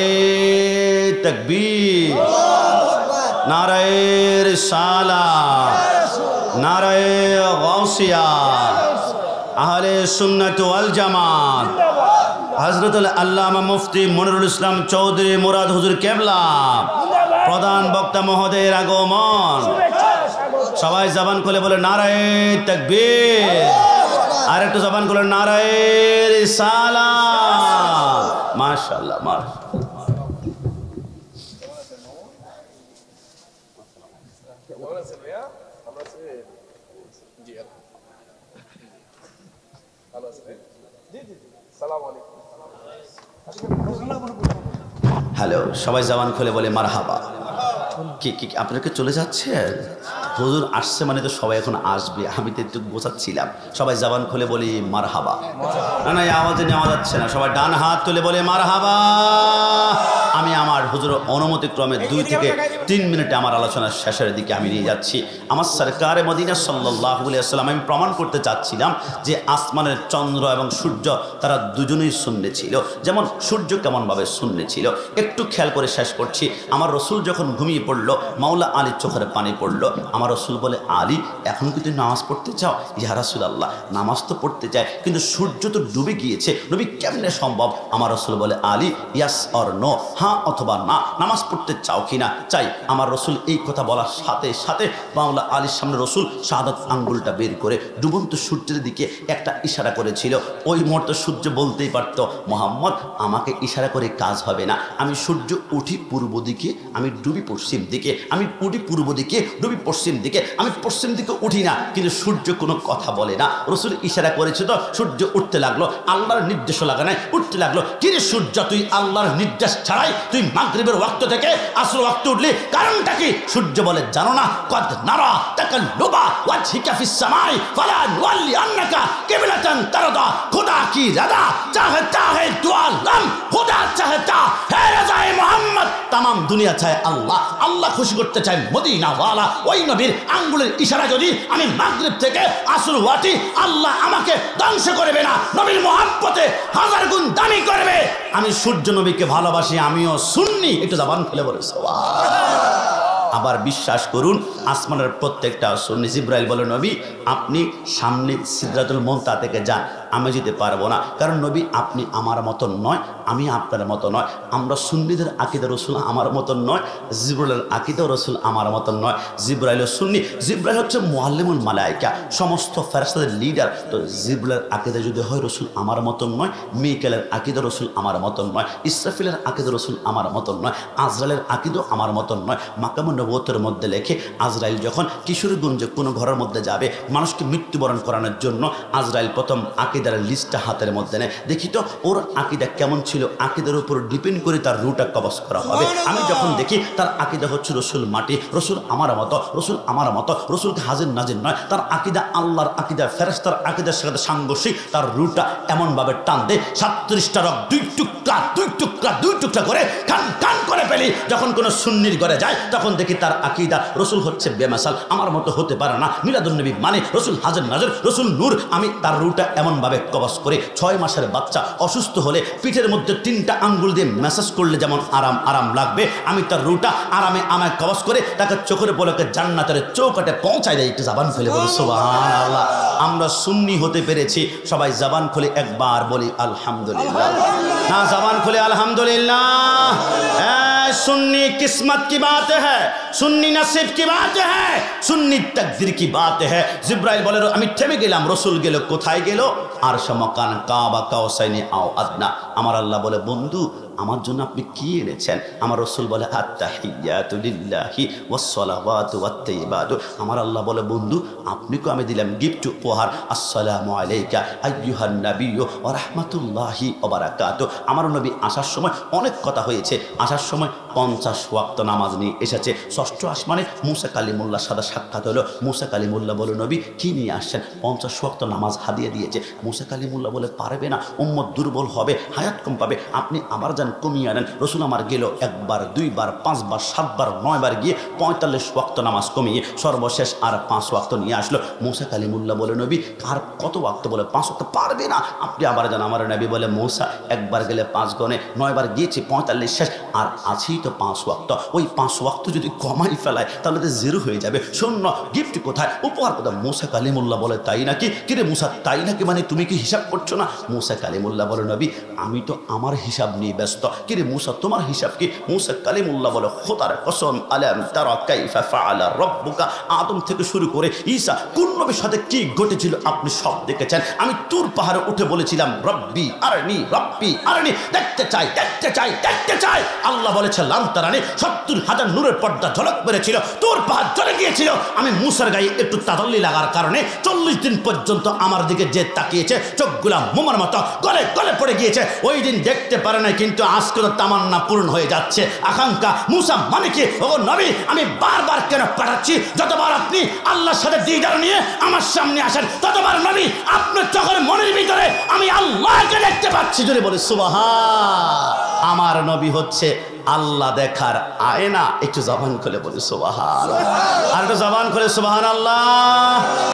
তাকবীর, নারে রিসালাত, নারে গাউসিয়া, আহলে সুন্নাত ওয়াল জামাত, হযরতুল আল্লামা মুফতি মনিরুল ইসলাম চৌধুরী মুরাদ হুজুর কেবলা, প্রধান বক্তা মহোদয়ের আগমন। সবাই জবান খুলে বলে নারায়ে তাকবীর, আর একটু জবান খুলে নারায়ে রিসালাত। মাশাআল্লাহ মাশাআল্লাহ। হ্যালো, সবাই জবান খুলে বলে মারহাবা। কি কি আপনাকে চলে যাচ্ছে? হুজুর আসছে মানে তো সবাই এখন আসবে, আমি তো একটু বোঝাচ্ছিলাম। সবাই জবান খুলে বলি মারহাবা। না না, এই আওয়াজে নেওয়া যাচ্ছে না। সবাই ডান হাত তুলে বলে মারহাবা। আমি আমার হুজুরের অনুমতি ক্রমে 2 থেকে 3 মিনিটে আমার আলোচনার শেষের দিকে আমি নিয়ে যাচ্ছি। আমার সরকারে মদিনা সাল্লাল্লাহু আলাইহি ওয়াসাল্লাম আমি প্রমাণ করতে চাচ্ছিলাম যে আসমানের চন্দ্র এবং সূর্য তারা দুজনেই শূন্যে ছিল। যেমন সূর্য কেমনভাবে শূন্যে ছিল একটু খেয়াল করে শেষ করছি। আমার রসুল যখন ঘুমিয়ে পড়লো, মাওলা আলীর চোখের পানি পড়লো। আমার রসুল বলে আলী এখন কি তুমি নামাজ পড়তে চাও? ইয়া রাসূলুল্লাহ নামাজ তো পড়তে চাই, কিন্তু সূর্য তো ডুবে গিয়েছে, নবী কেমনে সম্ভব? আমার রসুল বলে আলী ইয়াস অর নো, হ্যাঁ অথবা না, নামাজ পড়তে চাও কি না? চাই। আমার রসুল এই কথা বলার সাথে সাথে মাওলা আলীর সামনে রসুল শাহাদাত আঙ্গুলটা বের করে ডুবন্ত সূর্যের দিকে একটা ইশারা করেছিল। ওই মুহূর্তে সূর্য বলতেই পারতো মোহাম্মদ আমাকে ইশারা করে কাজ হবে না, আমি সূর্য উঠি পূর্ব দিকে, আমি ডুবি পশ্চিম দিকে, আমি উঠি পূর্ব দিকে, ডুবি পশ্চিম দিকে, আমি পশ্চিম দিকে উঠি না। কিন্তু সূর্য কোনো কথা বলে না। রসুল ইশারা করেছে তো সূর্য উঠতে লাগলো, আল্লাহর নির্দেশও লাগা নাই, উঠতে লাগলো। কিরে সূর্য তুই আল্লাহর নির্দেশ ছাড়াই তুই মাগরিবের ওয়াক্ত থেকে আসর ওয়াক্তে উঠলি, কারণটা কি? সূর্য বলে জানো না? কদ নারা তাকাল্লুবা ওয়াজহিকা ফিস সামাই ফালা নুওয়াল্লি আন্নাকা কিবলাতান তারদা। খুদা কি রাদা চাহতা है दुआ लम खुदा चाहता है रज़ाए मोहम्मद। तमाम তামাম দুনিয়া চায় আল্লাহ, আল্লাহ খুশি করতে চায় মদিনাওয়ালা। ওই নবীর আঙ্গুলের ইশারা যদি আমি মাগরিব থেকে আসর ওয়াটি, আল্লাহ আমাকে ধ্বংস করবে না, নবীর মহব্বতে হাজার গুণ দামি করবে। আমি সূর্য নবীকে ভালোবাসি, আমিও সুন্নি। একটু জবান খুলে বলে সুবহানাল্লাহ। আবার বিশ্বাস করুন আসমানের প্রত্যেকটা সুন্নি। জিবরাইল বলে নবী আপনি সামনে সিদরাতুল মুনতাহা থেকে যান, আমি যেতে পারবো না, কারণ নবী আপনি আমার মতন নয়, আমি আপনার মতো নয়। আমরা সুন্নিদের আকীদা রাসূল আমার মতন নয়, জিবরাইলের আকীদা রাসূল আমার মতন নয়। জিবরাইল সুন্নি, জিবরাইল হচ্ছে মুআল্লিমুল মালায়েকা, সমস্ত ফেরেশতাদের লিডার। তো জিবরাইলের আকীদা যদি হয় রাসূল আমার মতন নয়, মিকাইলের আকীদা রাসূল আমার মতন নয়, ইসরাফিলের আকীদা রাসূল আমার মতন নয়, আজরাইলের আকীদা আমার মতন নয়। মাকামুন নবুয়তের মধ্যে লেখে আজরাইল যখন কিশোরগঞ্জে কোনো ঘরের মধ্যে যাবে মানুষকে মৃত্যুবরণ করানোর জন্য, আজরাইল প্রথম আকীদার লিস্টটা হাতের মধ্যে নেয়, দেখি তো ওর আকীদা কেমন ছিল, আকীদার উপর ডিপেন্ড করে তার রুটা কবজ করা হবে। আমি যখন দেখি তার আকীদা হচ্ছে রসুল মাটি, রসুল আমার মতো, রসুল আমার মতো, রসুলকে হাজির নাজির নয়, তার আকীদা আল্লাহর আকীদা, ফেরেশতার আকীদার সাথে সাংঘর্ষিক, তার রুটা এমনভাবে টান দেয় 37টা রক দুই টুকরা করে কান করে ফেলি। যখন কোনো সুন্নির ঘরে যায় তখন দেখি তার আকীদা রসুল হচ্ছে বেমাসাল, আমার মতো হতে পারে না, মিলাদুন নবী মানে রসুল হাজির নাজির, রসুল নূর। আমি তার রুটা এমনভাবে কবজ করে 6 মাসের বাচ্চা অসুস্থ হলে পিঠের মধ্যে 3টা আঙ্গুল দিয়ে ম্যাসাজ করলে যেমন আরাম লাগবে, আমি তার রুটা আরামে আমায় কবজ করে তাকে চোখের পলকে জান্নাতের চৌকাটে পৌঁছায় দেয়। একটু জবান খুলে বলি সুবহানাল্লাহ। আমরা সুন্নি হতে পেরেছি, সবাই জবান খুলে একবার বলি আলহামদুলিল্লাহ। না জবান খুলে আলহামদুলিল্লাহ। सुन्नी किस्मत की बात है, सुन्नी नसीब की बात है, सुन्नी तकदीर की बात है। जिब्राइल बोले আমি থেমে গেলাম, রসুল গেল কোথায় গেল? আরশ মাকান কাবা কাউসাইনি আও আদনা। আমার আল্লাহ বলে বন্ধু আমার জন্য আপনি কি এনেছেন? আমার রসুল বলে আত্তাহিয়াতু লিল্লাহি ওয়াসসালাওয়াতু ওয়াত-তাইয়্যিবাতু। আমার আল্লাহ বলে বন্ধু আপনাকে আমি দিলাম গিফট উপহার, আসসালামু আলাইকা আইয়ুহান নাবিয়্যু ওয়া রাহমাতুল্লাহি ওয়া বারাকাতুহু। আমার নবী আসার সময় অনেক কথা হয়েছে, আসার সময় 50 ওয়াক্ত নামাজ নিয়ে এসেছে। 6ষ্ঠ আসমানে মুসা কালিমুল্লাহর সাথে সাক্ষাৎ হলো। মুসা কালিমুল্লাহ বলে নবী কি নিয়ে আসছেন? 50 ওয়াক্ত নামাজ হাদিয়া দিয়েছে। মুসা কালিমুল্লাহ বলে পারবে না, উম্মত দুর্বল হবে, হায়াত কম পাবে, আপনি আবার যান কমিয়ে আনেন। রসুল আমার গেল 1 বার 2 বার 5 বার 7 বার 9 বার গিয়ে 45 ওয়াক্ত নামাজ কমিয়ে সর্বশেষ আর 5 ওয়াক্ত নিয়ে আসলো। মুসা কালিমুল্লাহ বলে নবী আর কত ওয়াক্ত? বলে 5 ওয়াক্ত। পারবে না, আপনি আবার যান। আমার নবী বলে মুসা একবার গেলে 5 গনে, 9 বার গিয়েছি 45 শেষ, আর আছেই তো 5 ওয়াক্ত। ওই 5 ওয়াক্ত যদি কমাই ফেলায় তাহলে তো জিরো হয়ে যাবে। শূন্য। গিফট কোথায়? উপহার কোথায়? মুসা কালিমুল্লাহ বলে তাই নাকি? কিরে মুসা তাই নাকি, মানে তুমি কি হিসাব করছো না? মুসা কালিমুল্লাহ বলে নবী আমি তো আমার হিসাব নিয়ে ব্যস্ত। কিরে মুসা তোমার হিসাব কি? মুসা কালিমুল্লাহ বলে খোদার কসম আলাম তারা কাইফা ফাআলা রাব্বুকা। আদম থেকে শুরু করে ঈসা কোন নবীর সাথে কি ঘটেছিল আপনি সব দেখেছেন। আমি তুর পাহাড়ে উঠে বলেছিলাম রব্বি আরনি, রব্বি আরনি, দেখতে চাই দেখতে চাই দেখতে চাই। আল্লাহ বলেছে লান্তারানি, 70,000 নূরের পর্দা ঝলক মেরেছিল, তুর পাহাড় জ্বলে গিয়েছিল। আমি মুসার গায়ে একটু তাদল্লি লাগার কারণে 40 দিন পর্যন্ত আমার দিকে যে তাকিয়েছে চোখগুলা মোমার মতো গলে গলে পড়ে গিয়েছে। ওই দিন দেখতে পারে না, কিন্তু আজকে তো তামান্না পূর্ণ হয়ে যাচ্ছে, আকাঙ্ক্ষা। মুসা মানে কি? ও নবী আমি বারবার কেন পাঠাচ্ছি? যতবার আপনি আল্লাহর সাথে দিদার নিয়ে আমার সামনে আসেন ততবার নবী আপনার চোখের মনের ভিতরে আমি আল্লাহকে দেখতে পাচ্ছি। যদি বলি সুবহান। আমার নবী হচ্ছে আল্লাহ দেখার আয়না। একটু জবান খুলে বলি সুবহান। আর একটু জবান খুলে সুবহানাল্লাহ।